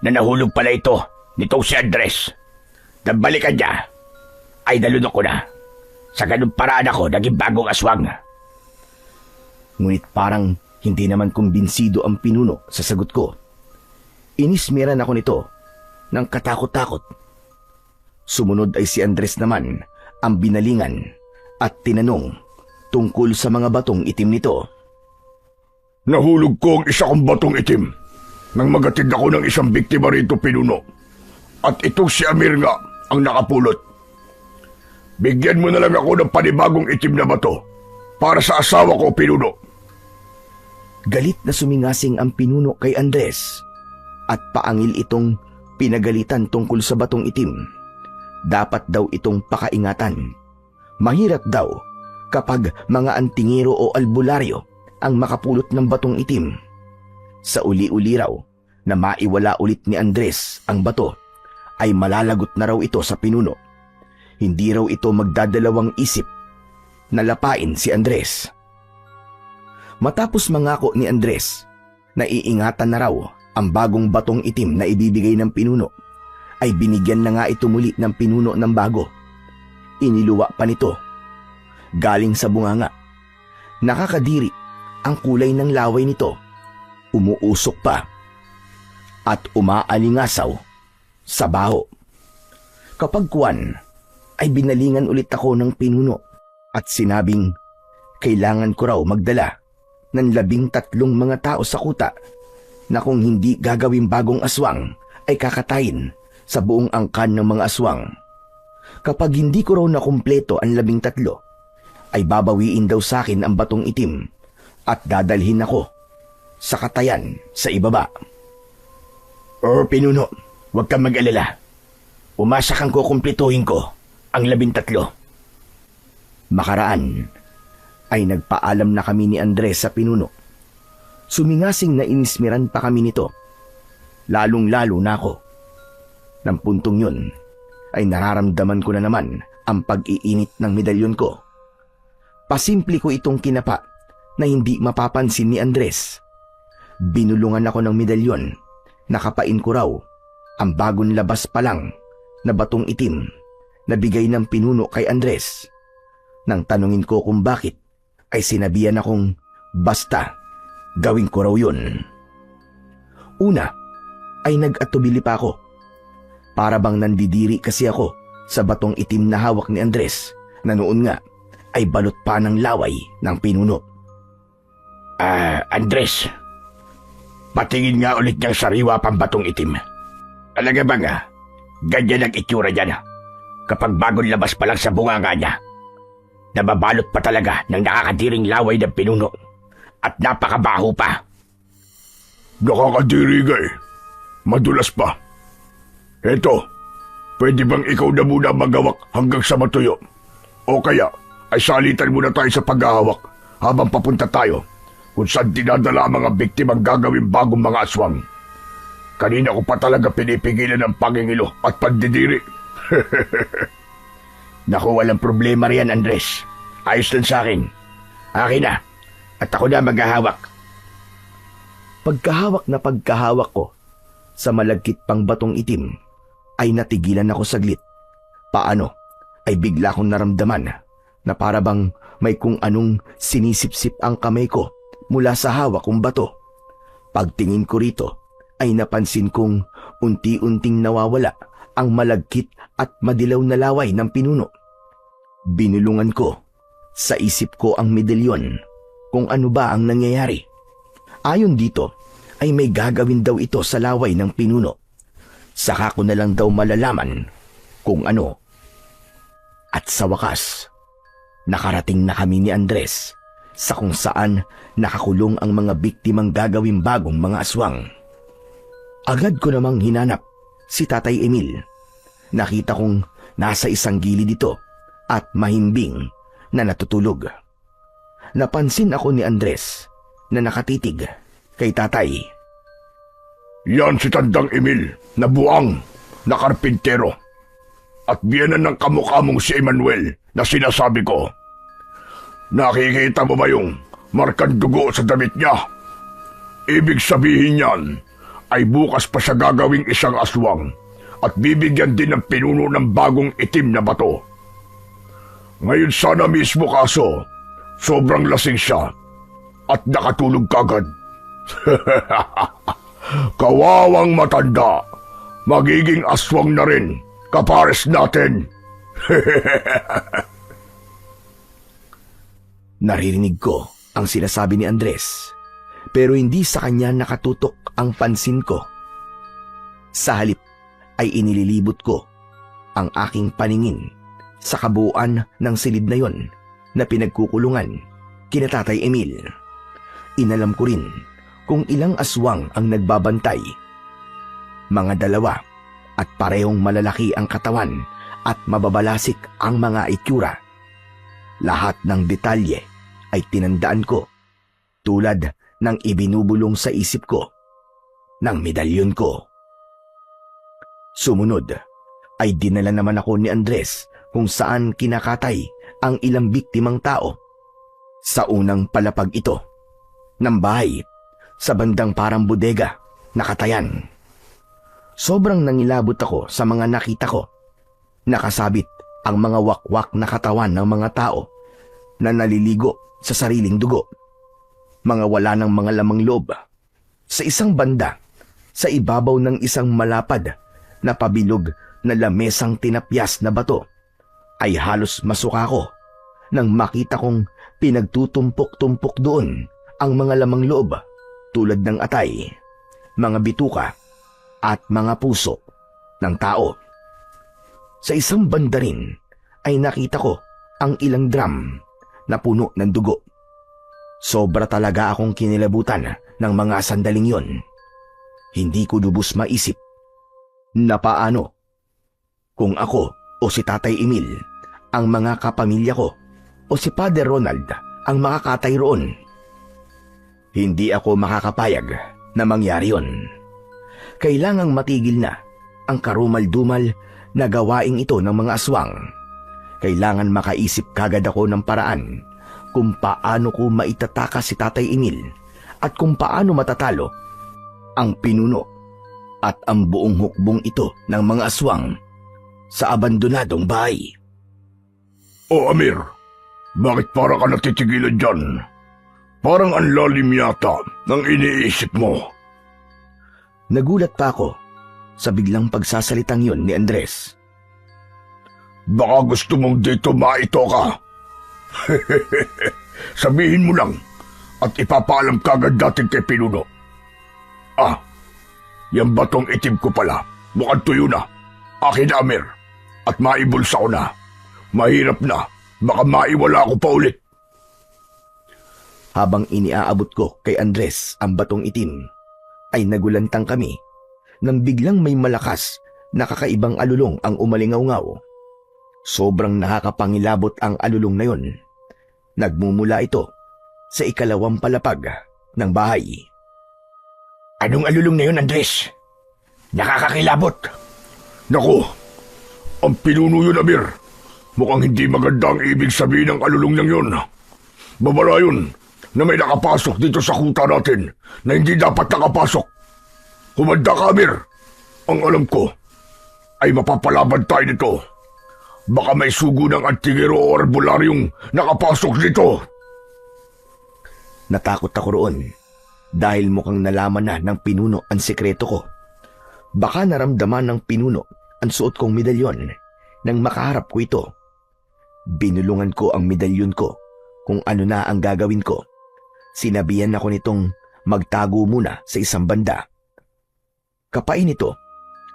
Speaker 4: na nahulog pala ito nitong si Andres. Nang balikan niya ay nalunok ko na. Sa ganung paraan ako naging bagong aswang.
Speaker 1: Ngunit parang hindi naman kumbinsido ang pinuno sa sagot ko. Inismeran ako nito ng katakot-takot. Sumunod ay si Andres naman ang binalingan at tinanong tungkol sa mga batong itim nito.
Speaker 4: Nahulog ko ang isa kong batong itim nang magatid ako ng isang biktima rito, pinuno. At itong si Amir nga ang nakapulot. Bigyan mo na lang ako ng panibagong itim na bato para sa asawa ko, pinuno.
Speaker 1: Galit na sumingasing ang pinuno kay Andres at paangil itong pinagalitan tungkol sa batong itim. Dapat daw itong pakaingatan. Mahirap daw kapag mga antingero o albularyo ang makapulot ng batong itim. Sa uli-uli raw na maiwala ulit ni Andres ang bato ay malalagot na raw ito sa pinuno. Hindi raw ito magdadalawang isip na lapain si Andres. Matapos mangako ni Andres na iingatan na raw ang bagong batong itim na ibibigay ng pinuno, ay binigyan na nga ito muli ng pinuno ng bago. Iniluwa pa nito. Galing sa bunganga. Nakakadiri ang kulay ng laway nito. Umuusok pa. At umaalingasaw sa baho. Kapag kuwan, ay binalingan ulit ako ng pinuno at sinabing kailangan ko raw magdala ng 13 mga tao sa kuta na kung hindi gagawing bagong aswang ay kakatayin sa buong angkan ng mga aswang. Kapag hindi ko raw nakumpleto ang 13, ay babawiin daw sa akin ang batong itim at dadalhin ako sa katayan sa ibaba.
Speaker 2: Pinuno, huwag kang mag-alala. Umasa kang kukumpletuhin ko ang 13.
Speaker 1: Makaraan ay nagpaalam na kami ni Andres sa pinuno. Sumingasing na inismiran pa kami nito. Lalong-lalo na ako. Nang puntong yun, ay nararamdaman ko na naman ang pag-iinit ng medalyon ko. Pasimple ko itong kinapa na hindi mapapansin ni Andres. Binulungan ako ng medalyon. Nakapain ko raw ang bagong labas pa lang na batong itim na bigay ng pinuno kay Andres. Nang tanungin ko kung bakit, ay sinabihan akong basta gawin ko raw yun. Una ay nag-atubili pa ako. Para bang nandidiri kasi ako sa batong itim na hawak ni Andres na noon nga ay balot pa ng laway ng pinuno.
Speaker 2: Andres, patingin nga ulit niyang sariwa pang batong itim. Alaga ba nga, ganyan ang itsura niya na. Kapag bagong labas pa lang sa bunganga niya, nababalot pa talaga ng nakakadiring laway ng pinuno at napakabaho pa.
Speaker 4: Nakakadiri ka eh. Madulas pa. Eto, pwede bang ikaw na muna magawak hanggang sa matuyo? O kaya ay salitan muna tayo sa paghahawak habang papunta tayo kung saan dinadala ang mga biktimang gagawin bagong mga aswang. Kanina ko pa talaga pinipigilan ang pangingilo at pandidiri.
Speaker 2: Naku, walang problema riyan, Andres. Ayos lang sa akin. Akin na. At ako na maghahawak.
Speaker 1: Pagkahawak ko sa malagkit pang batong itim, ay natigilan ako saglit. Paano ay bigla kong naramdaman na para bang may kung anong sinisipsip ang kamay ko mula sa hawak kong bato. Pagtingin ko rito ay napansin kong unti-unting nawawala ang malagkit at madilaw na laway ng pinuno. Binulungan ko sa isip ko ang medalyon kung ano ba ang nangyayari. Ayon dito ay may gagawin daw ito sa laway ng pinuno. Saka ko na lang daw malalaman kung ano. At sa wakas, nakarating na kami ni Andres sa kung saan nakakulong ang mga biktimang gagawing bagong mga aswang. Agad ko namang hinanap si Tatay Emil. Nakita kong nasa isang gilid ito at mahimbing na natutulog. Napansin ako ni Andres na nakatitig kay Tatay.
Speaker 4: Yan si Tandang Emil na buang na karpintero at biyanan ng kamukha mong si Emmanuel na sinasabi ko. Nakikita mo ba yung markang dugo sa damit niya? Ibig sabihin niyan ay bukas pa siya gagawing isang aswang at bibigyan din ng pinuno ng bagong itim na bato. Ngayon sana mismo kaso, sobrang lasing siya at nakatulog kagad. Kawawang matanda, magiging aswang na rin kapares natin.
Speaker 1: Naririnig ko ang sinasabi ni Andres, pero hindi sa kanya nakatutok ang pansin ko. Sa halip ay inililibot ko ang aking paningin sa kabuuan ng silid na yon na pinagkukulungan kina Tatay Emil. Inalam ko rin kung ilang aswang ang nagbabantay. Mga 2 at parehong malalaki ang katawan at mababalasik ang mga itsura. Lahat ng detalye ay tinandaan ko tulad ng ibinubulong sa isip ko ng medalyon ko. Sumunod ay dinala naman ako ni Andres kung saan kinakatay ang ilang biktimang tao. Sa unang palapag ito ng bahay, sa bandang parang bodega, nakatayan. Sobrang nangilabot ako sa mga nakita ko. Nakasabit ang mga wakwak na katawan ng mga tao na naliligo sa sariling dugo. Mga wala ng mga lamang loob. Sa isang banda, sa ibabaw ng isang malapad na pabilog na lamesang tinapyas na bato, ay halos masuka ko nang makita kong pinagtutumpok-tumpok doon ang mga lamang loob tulad ng atay, mga bituka at mga puso ng tao. Sa isang banda rin ay nakita ko ang ilang drum na puno ng dugo. Sobra talaga akong kinilabutan ng mga sandaling yon. Hindi ko lubos maisip na paano kung ako o si Tatay Emil ang mga kapamilya ko o si Father Ronald ang makakatay roon. Hindi ako makakapayag na mangyari yon. Kailangang matigil na ang karumal-dumal na gawaing ito ng mga aswang. Kailangan makaisip kagad ako ng paraan kung paano ko maitatakas si Tatay Emil at kung paano matatalo ang pinuno at ang buong hukbong ito ng mga aswang sa abandonadong bahay.
Speaker 4: O Amir, bakit para ka natitigilan dyan? Parang ang lalim yata ng iniisip mo.
Speaker 1: Nagulat pa ako sa biglang pagsasalitang yon ni Andres.
Speaker 4: Baka gusto mong dito maito ka. Sabihin mo lang at ipapaalam kagad dating kay Pinuno. Yan batong itim ko pala. Mukhang tuyo na. Akin na, Amir. At maibulsa ko na. Mahirap na. Baka maiwala ko pa ulit.
Speaker 1: Habang iniaabot ko kay Andres ang batong itim, ay nagulantang kami nang biglang may malakas na kakaibang alulong ang umalingaw-ngaw. Sobrang nakakapangilabot ang alulong na yon. Nagmumula ito sa ikalawang palapag ng bahay.
Speaker 4: Anong alulong na yun, Andres? Nakakakilabot. Naku, ang pinuno yun, Amir. Mukhang hindi maganda ang ibig sabihin ng alulong niyang yun. Babala yun na may nakapasok dito sa kuta natin na hindi dapat nakapasok. Humanda ka, Amir. Ang alam ko ay mapapalaban tayo nito. Baka may sugo ng antingero o arbularyong nakapasok dito.
Speaker 1: Natakot ako roon dahil mukhang nalaman na ng pinuno ang sekreto ko. Baka naramdaman ng pinuno ang suot kong medalyon nang makaharap ko ito. Binulungan ko ang medalyon ko kung ano na ang gagawin ko. Sinabihan ako nitong magtago muna sa isang banda. Kapain ito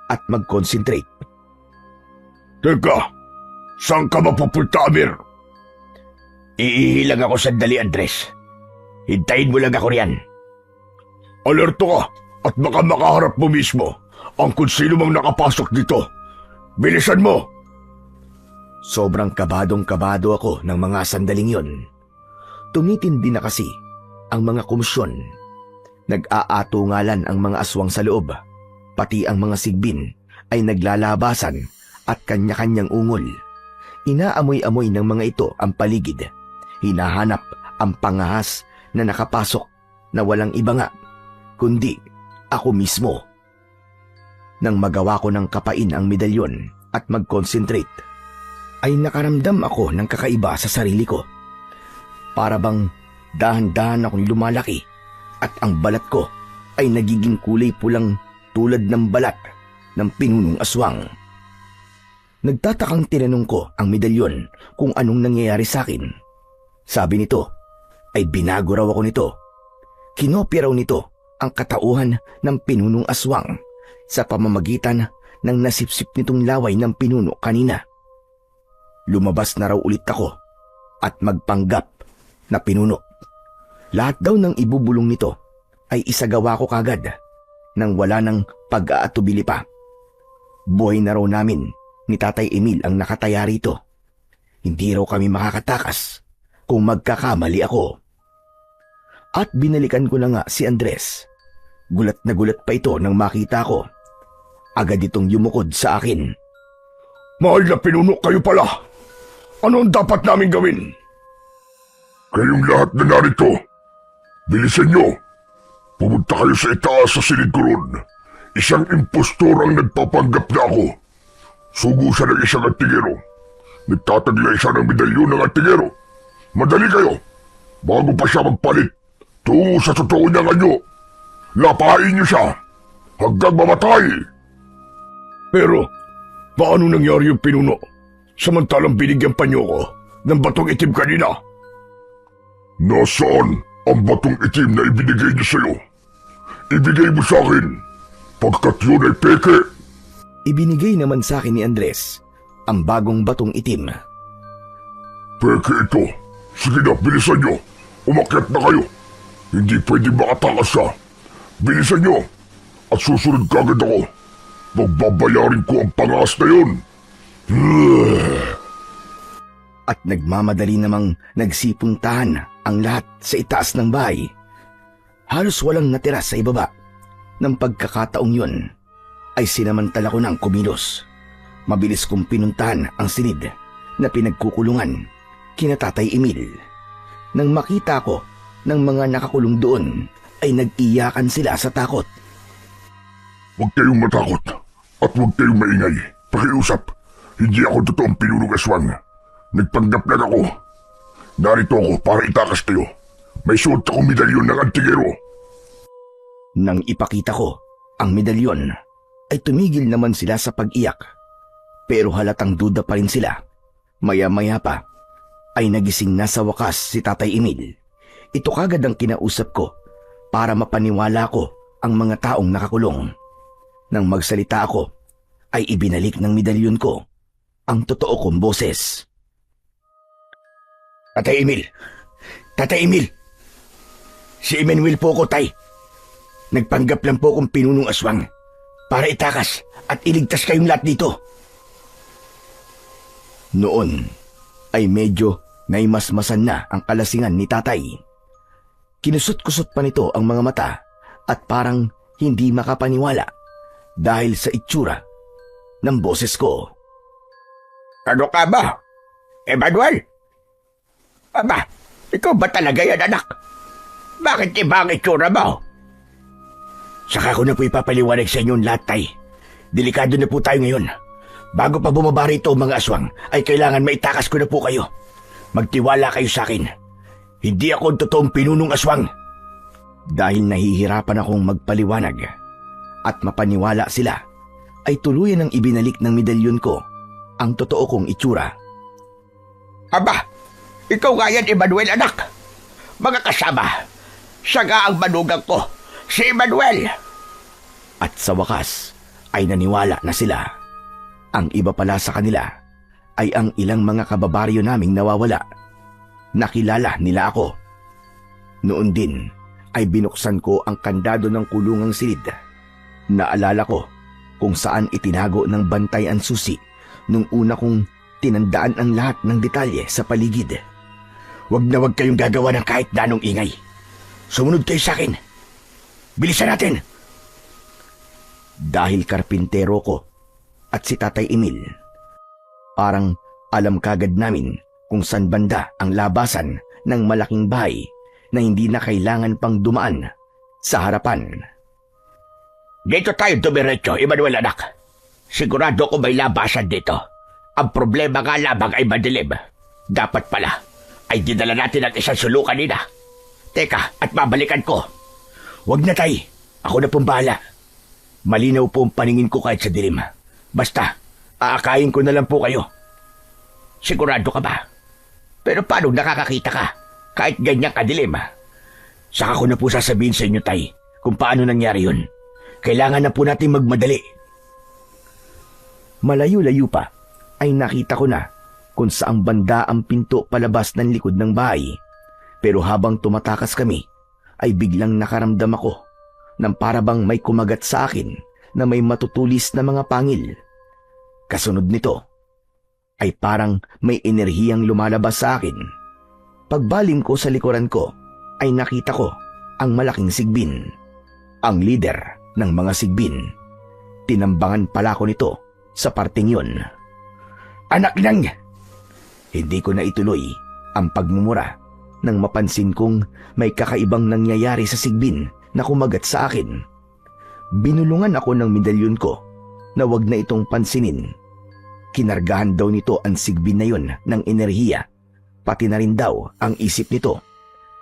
Speaker 1: at mag-concentrate.
Speaker 4: Teka, saan ka mapupunta, Amir?
Speaker 2: Iihilang ako sandali, Andres. Hintayin mo lang ako riyan.
Speaker 4: Alerto ka at baka makaharap mo mismo ang kung sino mang nakapasok dito. Bilisan mo!
Speaker 1: Sobrang kabadong-kabado ako ng mga sandaling yon. Tumitindi na kasi ang mga komisyon. Nag-aatungalan ang mga aswang sa loob. Pati ang mga sigbin ay naglalabasan at kanya-kanyang ungol. Inaamoy-amoy ng mga ito ang paligid. Hinahanap ang pangahas na nakapasok na walang iba nga, kundi ako mismo. Nang magawa ko ng kapain ang medalyon at mag-concentrate, ay nakaramdam ako ng kakaiba sa sarili ko. Para bang dahan-dahan akong lumalaki at ang balat ko ay nagiging kulay pulang tulad ng balat ng pinunong aswang. Nagtatakang tinanong ko ang medalyon kung anong nangyayari sa akin. Sabi nito ay binago raw ako nito. Kinopya raw nito ang katauhan ng pinunong aswang sa pamamagitan ng nasipsip nitong laway ng pinuno kanina. Lumabas na raw ulit ako at magpanggap na pinuno. Lahat daw ng ibubulong nito ay isagawa ko kagad nang wala ng pag-aatubili pa. Buhay na raw namin ni Tatay Emil ang nakataya rito. Hindi raw kami makakatakas kung magkakamali ako. At binalikan ko na nga si Andres. Gulat na gulat pa ito nang makita ko. Agad itong yumukod sa akin.
Speaker 4: Mahal na pinuno, kayo pala. Ano ang dapat namin gawin? Kayong lahat na narito, bilisan nyo. Pumunta kayo sa itaas sa silid ko ron. Isang impostor ang nagpapanggap na ako. Sugo siya ng isang antingero. Nagtataglay siya ng medalyon ng antingero. Madali kayo. Bago pa siya magpalit, tungo sa totoo niyang anyo. Lapain niyo siya hanggang mamatay. Pero, paano nangyari yung pinuno? Samantalang binigyan pa niyo ko ng batong itim kanina. Nasaan ang batong itim na ibinigay niyo sa'yo? Ibigay mo sa akin, pagkat yun ay peke.
Speaker 1: Ibinigay naman sa akin ni Andres ang bagong batong itim.
Speaker 5: Peke ito. Sige na, bilisan nyo. Umakyat na kayo. Hindi pwede makatakas siya. Bilisan nyo. At susunod kagad ako. Magbabayarin ko ang pangas na yun.
Speaker 1: At nagmamadali namang nagsipuntahan ang lahat sa itaas ng bahay. Halos walang natira sa ibaba. Ng pagkakataong yun ay sinamantala ko ng kumilos. Mabilis kong pinuntahan ang silid na pinagkukulungan kina Tatay Emil. Nang makita ko ng mga nakakulong doon ay nag-iyakan sila sa takot.
Speaker 5: Huwag kayong matakot. At huwag kayong maingay. Pakiusap. Hindi ako totoong pinunong aswang. Nagpanggap lang ako. Narito ako para itakas kayo. May suot akong medalyon ng antigero.
Speaker 1: Nang ipakita ko ang medalyon, ay tumigil naman sila sa pag-iyak. Pero halatang duda pa rin sila. Maya-maya pa, ay nagising na sa wakas si Tatay Emil. Ito kagad ang kinausap ko para mapaniwala ko ang mga taong nakakulong. Nang magsalita ako, ay ibinalik ng medalyon ko ang totoo kong boses.
Speaker 4: Tatay Emil! Tatay Emil! Si Emmanuel po ko, tay. Nagpanggap lang po kong pinunong aswang para itakas at iligtas kayong lahat dito.
Speaker 1: Noon ay medyo naimasmasan na ang kalasingan ni tatay. Kinusot-kusot pa nito ang mga mata at parang hindi makapaniwala dahil sa itsura ng boses ko.
Speaker 4: Ano ka ba? Emmanuel? Aba, ikaw ba talaga yan, anak? Bakit iba ang itsura mo? Saka ko na po ipapaliwanag sa inyo lahat, tay. Delikado na po tayo ngayon. Bago pa bumaba rito ang mga aswang, ay kailangan maitakas ko na po kayo. Magtiwala kayo sa akin. Hindi ako ang totoong pinunong aswang.
Speaker 1: Dahil nahihirapan akong magpaliwanag at mapaniwala sila, ay tuluyan ang ibinalik ng medalyon ko ang totoo kong itsura.
Speaker 4: Aba, ikaw nga yan, Emmanuel, anak. Mga kasama, siya nga ang manugang ko, si Emmanuel.
Speaker 1: At sa wakas ay naniwala na sila. Ang iba pala sa kanila ay ang ilang mga kababaryo naming nawawala. Nakilala nila ako. Noon din ay binuksan ko ang kandado ng kulungang silid. Naalala ko kung saan itinago ng bantay ang susi nung una kong tinandaan ang lahat ng detalye sa paligid.
Speaker 4: Huwag na huwag kayong gagawa ng kahit na anong ingay. Sumunod kayo sa akin. Bilisan natin.
Speaker 1: Dahil karpintero ko at si Tatay Emil, parang alam kagad namin kung saan banda ang labasan ng malaking bahay na hindi na kailangan pang dumaan sa harapan.
Speaker 4: Dito tayo dumiretso, Emmanuel, anak. Sigurado ko may labasan dito. Ang problema nga lamang ay madilim. Dapat pala ay dinala natin ang isang sulukan nila. Teka, at babalikan ko. Huwag na, tay. Ako na pong bahala. Malinaw po ang paningin ko kahit sa dilim. Basta, aakayin ko na lang po kayo. Sigurado ka ba? Pero paano nakakakita ka kahit ganyan kadilim? Saka ko na po sasabihin sa inyo, tay, kung paano nangyari yun. Kailangan na po natin magmadali.
Speaker 1: Malayo-layo pa ay nakita ko na kung saang banda ang pinto palabas ng likod ng bahay. Pero habang tumatakas kami, ay biglang nakaramdam ako ng parabang may kumagat sa akin na may matutulis na mga pangil. Kasunod nito, ay parang may enerhiyang lumalabas sa akin. Pagbaling ko sa likuran ko, ay nakita ko ang malaking sigbin. Ang lider ng mga sigbin. Tinambangan pala ko nito sa parting yun.
Speaker 4: Anak nang!
Speaker 1: Hindi ko na ituloy ang pagmumura nang mapansin kong may kakaibang nangyayari sa sigbin na kumagat sa akin. Binulungan ako ng medalyon ko na wag na itong pansinin. Kinargahan daw nito ang sigbin na yun ng enerhiya, pati na rin daw ang isip nito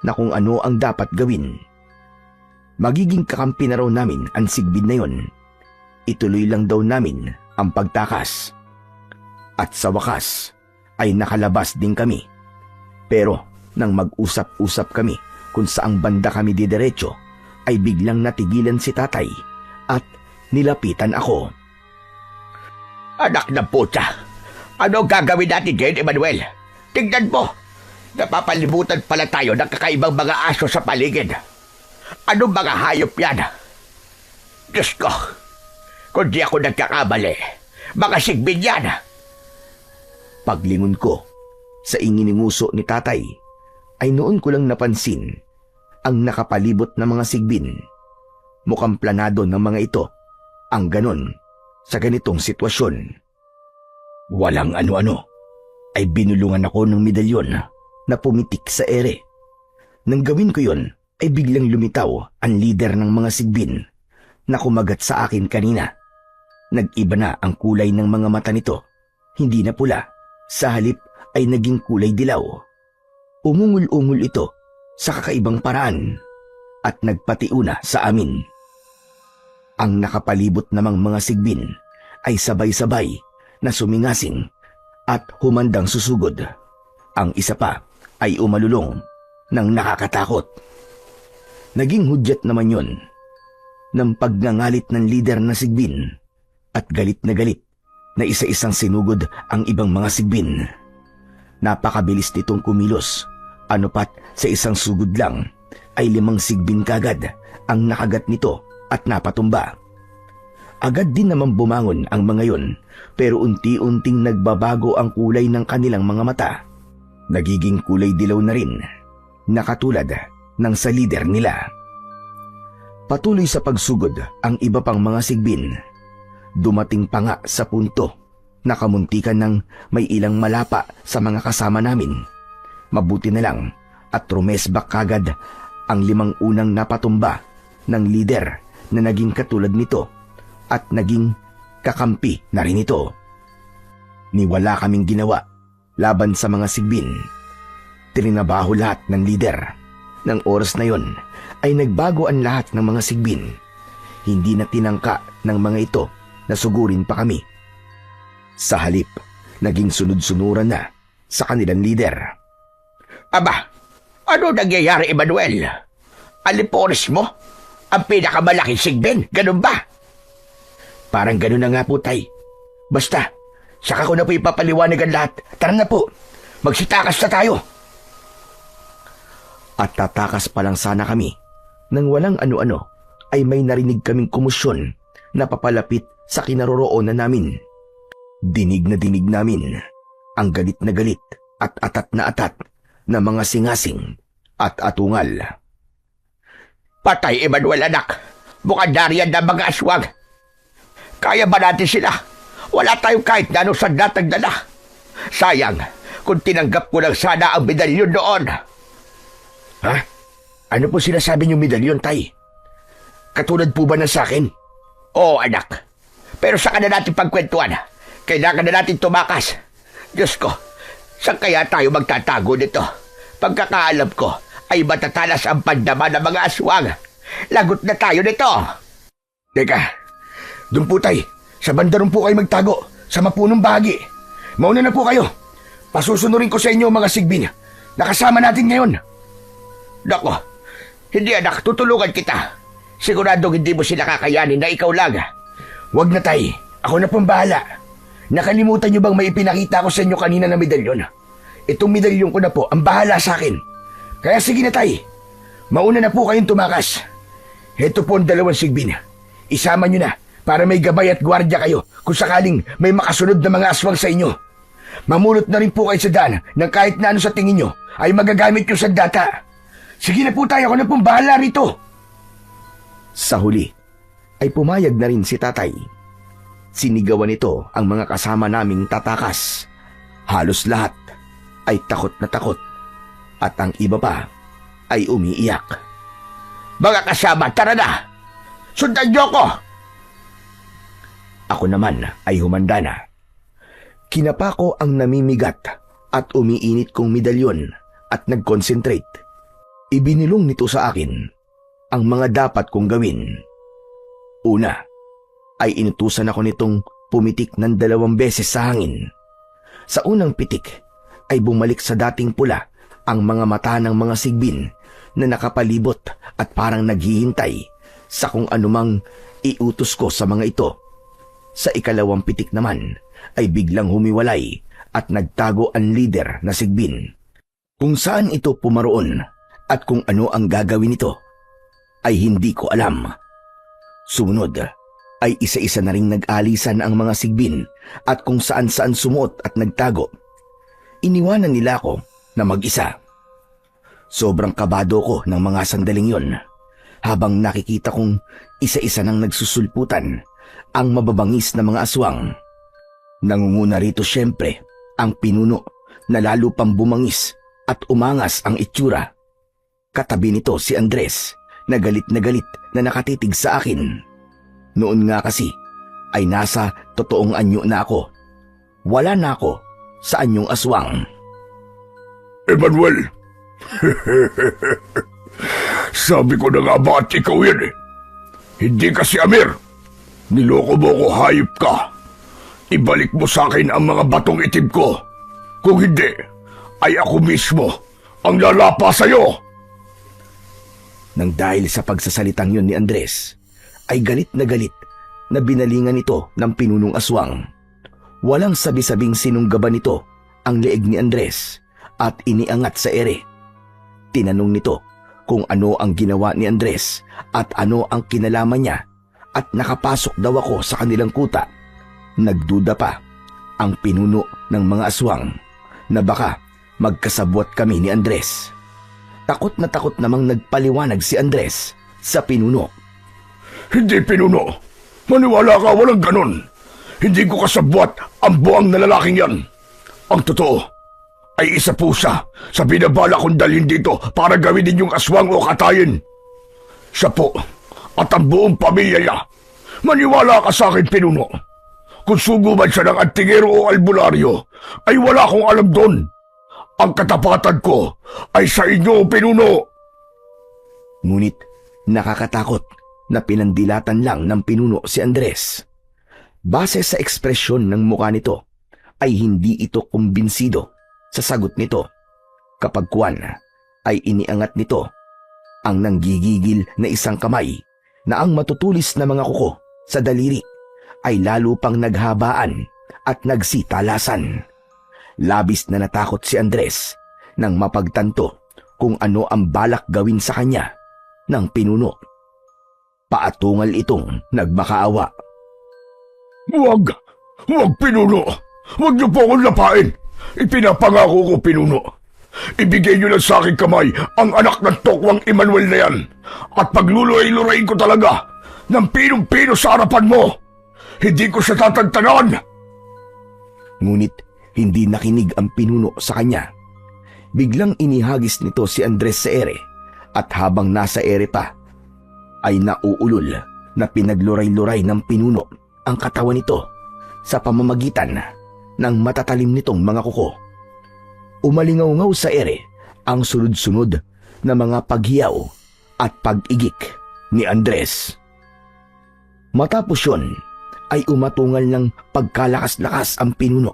Speaker 1: na kung ano ang dapat gawin. Magiging kakampi na raw namin ang sigbin na yun. Ituloy lang daw namin ang pagtakas. At sa wakas ay nakalabas din kami. Pero nang mag-usap-usap kami kung saang banda kami didiretso, ay biglang natigilan si tatay at nilapitan ako.
Speaker 4: Anak na puta!
Speaker 2: Ano ang gagawin natin ngayon, Emmanuel? Tingnan mo! Napapalibutan pala tayo ng kakaibang mga aso sa paligid. Anong mga hayop yan? Diyos ko! Kung di ako nagkakamali, mga sigbin yan!
Speaker 1: Paglingon ko sa ingininguso ni tatay, ay noon ko lang napansin ang nakapalibot na mga sigbin. Mukhang planado ng mga ito ang ganon sa ganitong sitwasyon. Walang ano-ano ay binulungan ako ng medalyon na pumitik sa ere. Nang gawin ko yon ay biglang lumitaw ang lider ng mga sigbin na kumagat sa akin kanina. Nag-iba na ang kulay ng mga mata nito. Hindi na pula, sa halip ay naging kulay dilaw. Umungol-ungol ito sa kakaibang paraan at nagpatiuna sa amin. Ang nakapalibot namang mga sigbin ay sabay-sabay na sumingasing at humandang susugod. Ang isa pa ay umalulong ng nakakatakot. Naging hudyat naman yon ng pagngangalit ng lider na sigbin at galit na isa-isang sinugod ang ibang mga sigbin. Napakabilis nitong kumilos. Ano pat sa isang sugod lang ay 5 sigbin kagad ang nakagat nito at napatumba. Agad din naman bumangon ang mga yon, pero unti-unting nagbabago ang kulay ng kanilang mga mata. Nagiging kulay dilaw na rin, nakatulad ng sa lider nila. Patuloy sa pagsugod ang iba pang mga sigbin. Dumating pa nga sa punto na kamuntikan ng may ilang malapa sa mga kasama namin. Mabuti na lang at rumesbak kagad ang 5 unang napatumba ng lider na naging katulad nito at naging kakampi na rin ito. Niwala kaming ginawa laban sa mga sigbin. Trinabaho lahat ng lider. Nang oras na yon ay nagbago ang lahat ng mga sigbin. Hindi na tinangka ng mga ito na sugurin pa kami. Sa halip, naging sunod-sunuran na sa kanilang lider.
Speaker 2: Aba, ano nangyayari, Emmanuel? Alipones mo? Ang pinakamalaking sigbin, ganun ba?
Speaker 1: Parang ganun na nga po, tay. Basta, saka ko na po ipapaliwanag ang lahat. Tara na po, magsitakas na tayo. At tatakas pa lang sana kami nang walang ano-ano ay may narinig kaming kumusyon na papalapit sa kinaroroonan namin. Dinig namin ang galit na galit at atat na atat na mga singasing at atungal.
Speaker 2: Patay, Emmanuel, anak. Mukhang nariyan na mga aswang. Kaya ba natin sila? Wala tayong kahit na anong sandatang dala. Sayang, kung tinanggap ko lang sana ang medalyon noon.
Speaker 1: Ha? Ano po sinasabi niyong medalyon, tay? Katulad po ba ng sa akin?
Speaker 2: Oo, anak. Pero saka na natin pagkwentuhan. Kailangan na natin tumakas. Diyos ko, saan kaya tayo magtatago nito? Pagkakaalam ko, ay matatalas ang pandama ng mga aswang. Lagot na tayo nito.
Speaker 1: Teka, doon po, tay. Sa banda rin po kayo magtago, sa mapunong bahagi. Mauna na po kayo. Pasusunurin ko sa inyo mga sigbin. Nakasama natin ngayon.
Speaker 2: Nako, hindi anak, tutulungan kita. Siguradong hindi mo sila kakayanin na ikaw lang.
Speaker 1: Wag na, tay. Ako na pong bahala. Nakalimutan niyo bang may ipinakita ko sa inyo kanina na medalyon? Itong medalyon ko na po ang bahala sa akin. Kaya sige na, tay. Mauna na po kayong tumakas. Heto po ang 2 sigbin. Isama niyo na para may gabay at gwardya kayo kung sakaling may makasunod na mga aswang sa inyo. Mamulot na rin po kayo sa daan ng kahit na ano sa tingin nyo ay magagamit yung sandata. Sige na po tayo, ako na pong bahala rito. Sa huli ay pumayag na rin si tatay. Sinigawan nito ang mga kasama naming tatakas. Halos lahat ay takot na takot at ang iba pa ay umiiyak.
Speaker 2: Mga kasama, tara na! Sundan niyo ko!
Speaker 1: Ako naman ay humanda na. Kinapa ko ang namimigat at umiinit kong medalyon at nag-concentrate. Ibinilong nito sa akin ang mga dapat kong gawin. Una, ay inutusan ako nitong pumitik ng 2 beses sa hangin. Sa unang pitik, ay bumalik sa dating pula ang mga mata ng mga sigbin na nakapalibot at parang naghihintay sa kung anumang iutos ko sa mga ito. Sa ikalawang pitik naman ay biglang humiwalay at nagtago ang leader na Sigbin. Kung saan ito pumaroon at kung ano ang gagawin nito ay hindi ko alam. Sumunod ay isa-isa na ring nag-alisan ang mga Sigbin at kung saan-saan sumuot at nagtago. Iniwanan nila ako na mag-isa. Sobrang kabado ko ng mga sandaling yon habang nakikita kong isa-isa nang nagsusulputan ang mababangis na mga aswang. Nangunguna rito siyempre ang pinuno na lalo pang bumangis at umangas ang itsura. Katabi nito si Andres na galit na nakatitig sa akin. Noon nga kasi ay nasa totoong anyo na ako. Wala na ako sa anyong aswang.
Speaker 5: Emmanuel! Sabi ko na nga ba at ikaw yan eh. Hindi ka si Amir. Niloko mo ko, hayop ka. Ibalik mo sa akin ang mga batong itim ko. Kung hindi, ay ako mismo ang lalapa sa'yo.
Speaker 1: Nang dahil sa pagsasalitang yun ni Andres, ay galit na binalingan ito ng pinunong aswang. Walang sabi-sabing sinunggaban nito ang leeg ni Andres at iniangat sa ere. Tinanong nito kung ano ang ginawa ni Andres at ano ang kinalaman niya at nakapasok daw ako sa kanilang kuta. Nagduda pa ang pinuno ng mga aswang na baka magkasabwat kami ni Andres. Takot na takot namang nagpaliwanag si Andres sa pinuno.
Speaker 5: Hindi pinuno. Maniwala ka, walang ganon. Hindi ko kasabwat ang buang na lalaking yan. Ang totoo ay isa po siya sa binabala kong dalhin dito para gawin ninyong aswang o katayin. Siya po at ang buong pamilya niya. Maniwala ka sa akin, pinuno. Kung sugo man siya ng antingero o albularyo, ay wala akong alam doon. Ang katapatan ko ay sa inyo, pinuno.
Speaker 1: Ngunit nakakatakot na pinandilatan lang ng pinuno si Andres. Base sa ekspresyon ng mukha nito, ay hindi ito kumbinsido sa sagot nito. Kapag kuwan, ay iniangat nito ang nanggigigil na isang kamay na ang matutulis na mga kuko sa daliri ay lalo pang naghabaan at nagsitalasan. Labis na natakot si Andres nang mapagtanto kung ano ang balak gawin sa kanya ng pinuno. Paatungal itong nagmakaawa.
Speaker 5: Huwag pinuno. Huwag niyo po akong lapain. Ipinapangako ko, pinuno. Ibigay niyo lang sa aking kamay ang anak ng tokwang Emmanuel na yan. At pagluluay-lurayin ko talaga ng pinong-pino sa harapan mo. Hindi ko siya tatagtanan.
Speaker 1: Ngunit hindi nakinig ang pinuno sa kanya. Biglang inihagis nito si Andres sa ere at habang nasa ere pa, ay nauulol na pinagluray-luray ng pinuno ang katawan nito sa pamamagitan ng matatalim nitong mga kuko. Umalingaw-ngaw sa ere ang sunod-sunod na mga paghiyaw at pag-igik ni Andres. Matapos yun, ay umatungal ng pagkalakas-lakas ang pinuno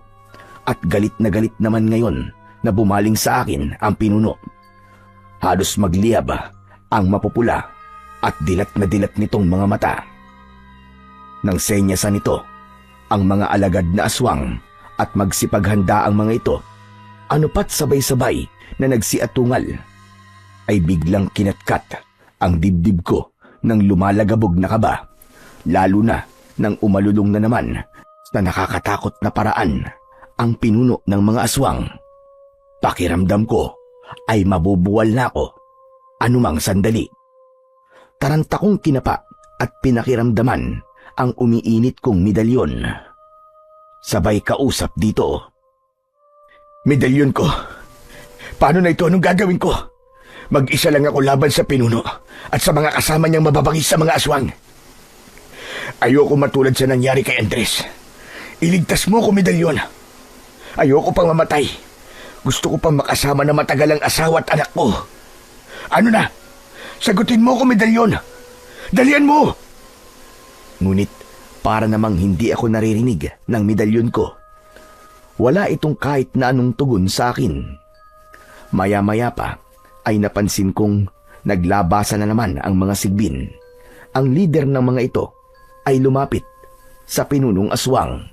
Speaker 1: at galit na galit naman ngayon na bumaling sa akin ang pinuno. Halos magliyab ang mapupula at dilat na dilat nitong mga mata. Nang senyasan nito ang mga alagad na aswang at magsipaghanda ang mga ito, anupat sabay-sabay na nagsiatungal, ay biglang kinatkat ang dibdib ko ng lumalagabog na kaba, lalo na nang umalulong na naman sa nakakatakot na paraan ang pinuno ng mga aswang. Pakiramdam ko ay mabubuwal na ako anumang sandali. Taranta kong kinapa at pinakiramdaman ang umiinit kong medalyon. Sabay kausap dito.
Speaker 4: Medalyon ko. Paano na ito? Anong gagawin ko? Mag-isa lang ako laban sa pinuno at sa mga kasama niyang mababangis sa mga aswang. Ayoko matulad sa nangyari kay Andres. Iligtas mo ko, medalyon. Ayoko pang mamatay. Gusto ko pang makasama na matagal ang asawa at anak ko. Ano na? Sagutin mo ko, medalyon. Dalian mo!
Speaker 1: Ngunit para namang hindi ako naririnig ng medalyon ko. Wala itong kahit na anong tugon sa akin. Maya-maya pa ay napansin kong naglabasa na naman ang mga sigbin. Ang leader ng mga ito ay lumapit sa pinunong aswang.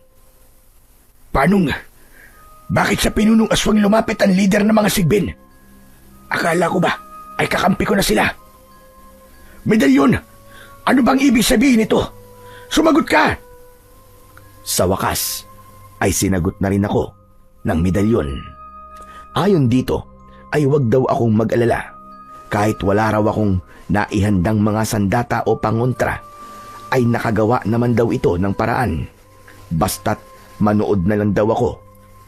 Speaker 4: Bakit sa pinunong aswang lumapit ang leader ng mga sigbin? Akala ko ba ay kakampi ko na sila? Medalyon, ano bang ibig sabihin nito? Sumagot ka!
Speaker 1: Sa wakas, ay sinagot na rin ako ng medalyon. Ayon dito, ay wag daw akong mag-alala. Kahit wala raw akong naihandang mga sandata o pangontra, ay nakagawa naman daw ito ng paraan. Basta't manood na lang daw ako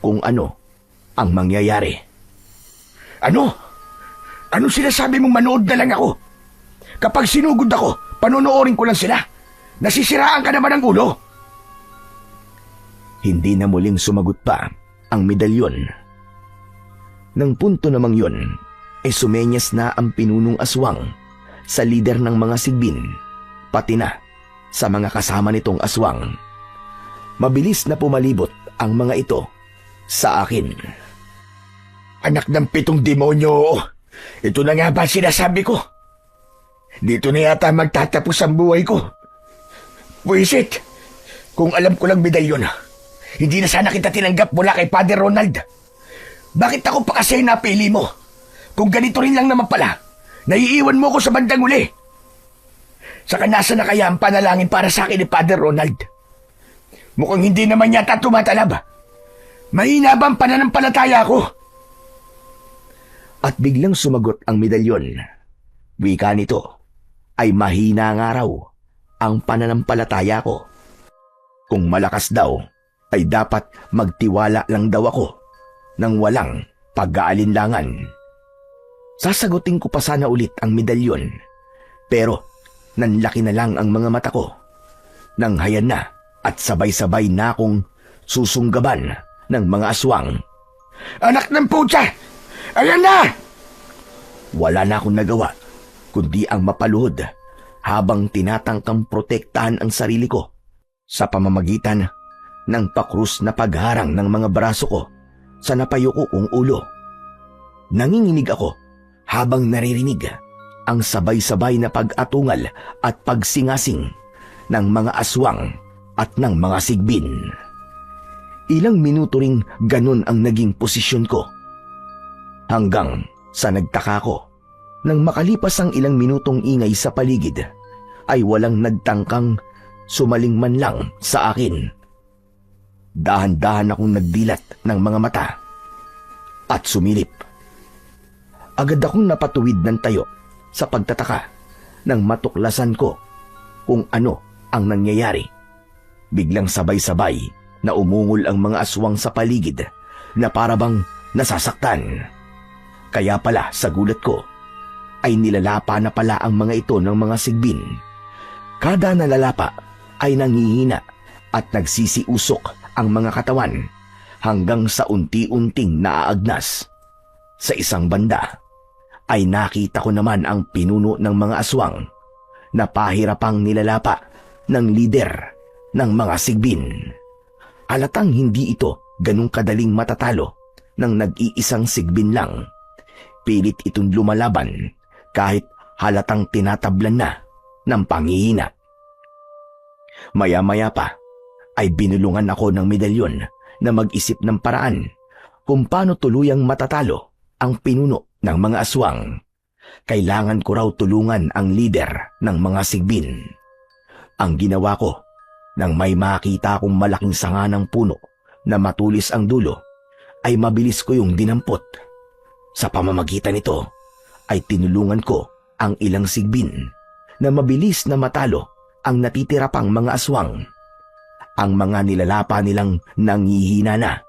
Speaker 1: kung ano ang mangyayari.
Speaker 4: Ano? Anong sinasabi mong manood na lang ako? Kapag sinugod ako, panonoorin ko lang sila. Nasisiraan ka naman ng ulo.
Speaker 1: Hindi na muling sumagot pa ang medalyon. Nang punto namang yun, ay sumenyas na ang pinunong aswang sa lider ng mga sigbin, pati na sa mga kasama nitong aswang. Mabilis na pumalibot ang mga ito sa akin.
Speaker 4: Anak ng 7 demonyo, ito na nga ba sinasabi ko? Dito na yata magtatapos ang buhay ko. Buisit, kung alam ko lang medalyon, hindi na sana kita tinanggap mula kay Father Ronald. Bakit ako pa kasi napili mo? Kung ganito rin lang naman pala, naiiwan mo ko sa bandang uli. Saka nasa na kaya ang panalangin para sa akin ni Father Ronald? Mukhang hindi naman yata tumatalab. Mahina ba ang pananampalataya ko?
Speaker 1: At biglang sumagot ang medalyon. Wika nito ay mahina nga raw ang pananampalataya ko. Kung malakas daw, ay dapat magtiwala lang daw ako nang walang pag-aalinlangan. Sasagutin ko pa sana ulit ang medalyon, pero nanlaki na lang ang mga mata ko. Nanghayan na at sabay-sabay na akong susunggaban ng mga aswang.
Speaker 4: Anak ng putya! Ayan na!
Speaker 1: Wala na akong nagawa, kundi ang mapaluhod habang tinatangkang protektahan ang sarili ko sa pamamagitan ng pakrus na pagharang ng mga braso ko sa napayuko kong ulo. Nanginginig ako habang naririnig ang sabay-sabay na pag-atungal at pagsingasing ng mga aswang at ng mga sigbin. Ilang minuto ring ganun ang naging posisyon ko. Hanggang sa nagtaka ko, nang makalipas ang ilang minutong ingay sa paligid, ay walang nagtangkang sumaling man lang sa akin. Dahan-dahan akong nagdilat ng mga mata at sumilip. Agad akong napatuwid ng tayo sa pagtataka nang matuklasan ko kung ano ang nangyayari. Biglang sabay-sabay na umungol ang mga aswang sa paligid na parabang nasasaktan. Kaya pala sa gulat ko ay nilalapa na pala ang mga ito ng mga sigbin. Kada nalalapa ay nanghihina at nagsisiusok ang mga katawan hanggang sa unti-unting naaagnas. Sa isang banda ay nakita ko naman ang pinuno ng mga aswang na pahirapang nilalapa ng lider ng mga sigbin. Halatang hindi ito ganung kadaling matatalo ng nag-iisang sigbin lang. Pilit itong lumalaban kahit halatang tinatablan na ng panghihina. Maya-maya pa ay binulungan ako ng medalyon na mag-isip ng paraan kung paano tuluyang matatalo ang pinuno ng mga aswang. Kailangan ko raw tulungan ang lider ng mga sigbin. Ang ginawa ko, nang may makita akong malaking sanga ng puno na matulis ang dulo, ay mabilis ko yung dinampot. Sa pamamagitan nito, ay tinulungan ko ang ilang sigbin na mabilis na matalo ang natitira pang mga aswang. Ang mga nilalapa nilang nanghihina na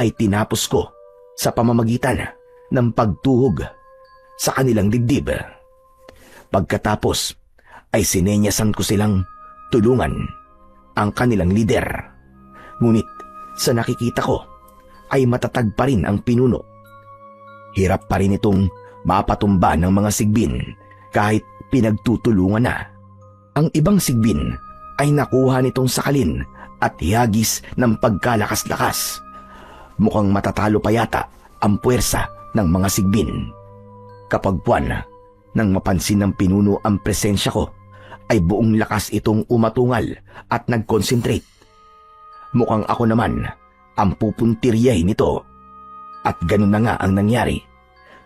Speaker 1: ay tinapos ko sa pamamagitan ng pagtuhog sa kanilang dibdib. Pagkatapos ay sinenyasan ko silang tulungan ang kanilang lider. Ngunit sa nakikita ko ay matatag pa rin ang pinuno. Hirap pa rin itong mapatumba ng mga sigbin kahit pinagtutulungan na. Ang ibang sigbin ay nakuha nitong sakalin at hiyagis ng pagkalakas-lakas. Mukhang matatalo pa yata ang puwersa ng mga sigbin. Kapag buwan, nang mapansin ng pinuno ang presensya ko, ay buong lakas itong umatungal at nag-concentrate. Mukhang ako naman ang pupuntiryahin nito At ganun na nga ang nangyari.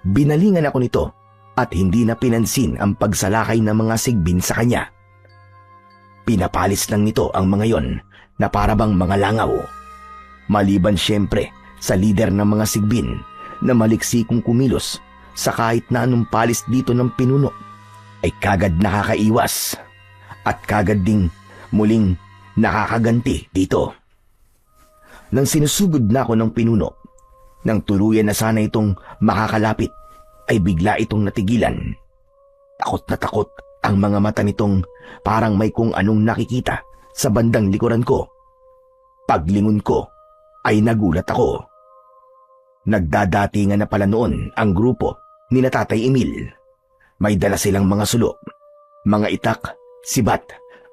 Speaker 1: Binalingan ako nito at hindi na pinansin ang pagsalakay ng mga sigbin sa kanya. Pinapalis lang nito ang mga yon na parabang mga langaw. Maliban siyempre sa lider ng mga sigbin na maliksikong kumilos sa kahit na anong palis dito ng pinuno ay kagad nakakaiwas at kagad ding muling nakakaganti dito. Nang sinusugod na ako ng pinuno, nang tuluyan na sana itong makakalapit, ay bigla itong natigilan. Takot na takot ang mga mata nitong parang may kung anong nakikita sa bandang likuran ko. Paglingon ko ay nagulat ako. Nagdadatingan na pala noon ang grupo ni Tatay Emil. May dala silang mga sulo, mga itak, sibat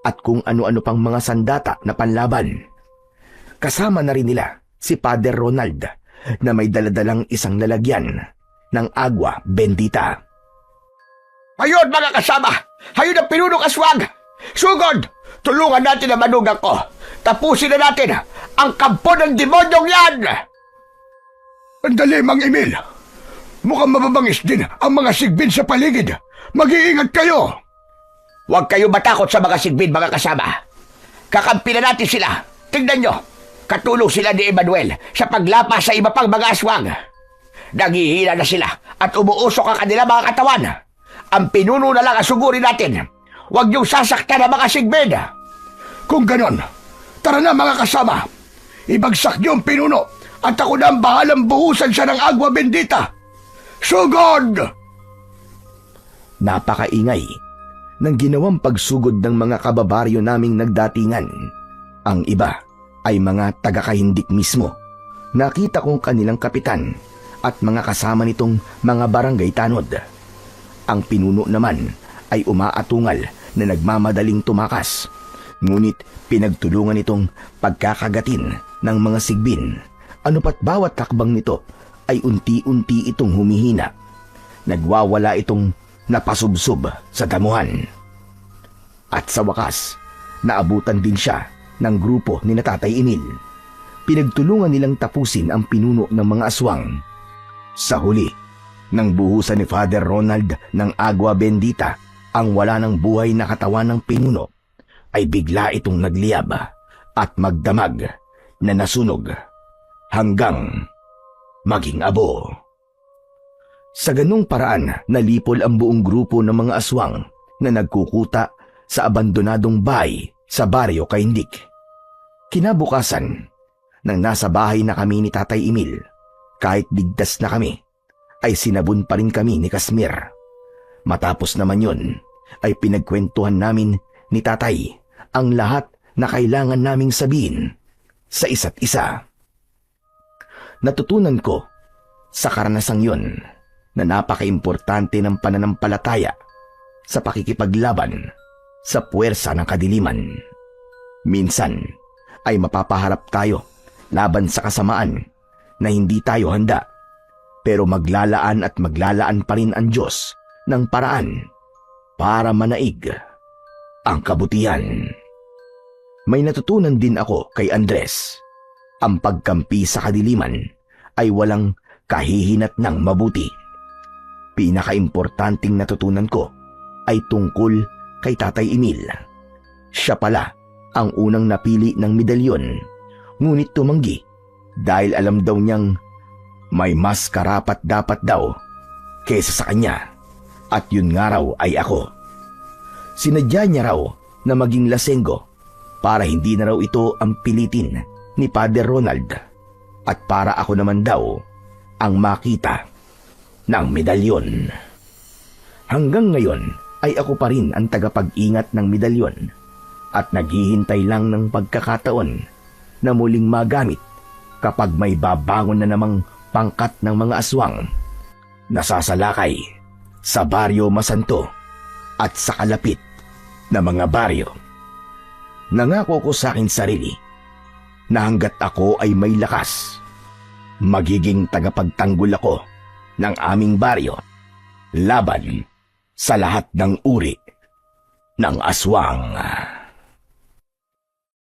Speaker 1: at kung ano-ano pang mga sandata na panlaban. Kasama na rin nila si Father Ronald na may daladalang isang lalagyan ng agwa bendita.
Speaker 4: Ayun mga kasama! Ayun ang pinunong aswang! Sugod! Tulungan natin ang manugang ko! Tapusin na natin ang kampo ng demonyong yan! Andali, Mang Emil! Mukhang mababangis din ang mga sigbin sa paligid. Mag-iingat kayo! Huwag kayo matakot sa mga sigbin, mga kasama. Kakampi na natin sila. Tingnan nyo, katulong sila ni Emmanuel sa paglapas sa iba pang mga aswang. Naghihina na sila at umuusok ang kanila mga katawan. Ang pinuno na lang ang sugurin natin. Huwag niyong sasaktan ang mga sigbin. Kung ganon, tara na mga kasama. Ibagsak niyo ang pinuno at ako na ang bahalang buhusan siya ng agwa bendita. Sugod!
Speaker 1: Napakaingay ng ginawang pagsugod ng mga kababaryo naming nagdatingan. Ang iba ay mga taga-kahindik mismo. Nakita kong kanilang kapitan at mga kasama nitong mga barangay tanod. Ang pinuno naman ay umaatungal na nagmamadaling tumakas. Ngunit pinagtulungan itong pagkakagatin ng mga sigbin. Ano pat bawat takbang nito ay unti-unti itong humihina. Nagwawala itong napasubsob sa damuhan. At sa wakas, naabutan din siya ng grupo ni Tatay Emil. Pinagtulungan nilang tapusin ang pinuno ng mga aswang. Sa huli, nang buhusan ni Father Ronald ng agwa bendita ang wala ng buhay na katawan ng pinuno, ay bigla itong nagliyab at magdamag na nasunog hanggang maging abo. Sa ganung paraan, nalipol ang buong grupo ng mga aswang na nagkukuta sa abandonadong bahay sa baryo Kaindik. Kinabukasan, nang nasa bahay na kami ni Tatay Emil, kahit ligtas na kami, ay sinabun pa rin kami ni Kasmir. Matapos naman yun, ay pinagkwentuhan namin ni Tatay ang lahat na kailangan naming sabihin sa isa't isa. Natutunan ko sa karanasang yun na napaka-importante ng pananampalataya sa pakikipaglaban sa puwersa ng kadiliman. Minsan ay mapapaharap tayo laban sa kasamaan na hindi tayo handa, pero maglalaan at maglalaan pa rin ang Diyos ng paraan para manaig ang kabutihan. May natutunan din ako kay Andres. Ang pagkampi sa kadiliman ay walang kahihinat ng mabuti. Pinakaimportanting natutunan ko ay tungkol kay Tatay Emil. Siya pala ang unang napili ng medalyon, ngunit tumanggi dahil alam daw niyang may mas karapat-dapat daw kaysa sa kanya, at yun nga raw ay ako. Sinadya niya raw na maging lasenggo para hindi na raw ito ang pilitin ni Father Ronald, at para ako naman daw ang makita ng medalyon. Hanggang ngayon ay ako pa rin ang tagapag-ingat ng medalyon at naghihintay lang ng pagkakataon na muling magamit kapag may babangon na namang pangkat ng mga aswang na sasalakay sa baryo Masanto at sa kalapit na mga baryo. Nangako ko sa akin sarili na hanggat ako ay may lakas, magiging tagapagtanggol ako ng aming baryo laban sa lahat ng uri ng aswang.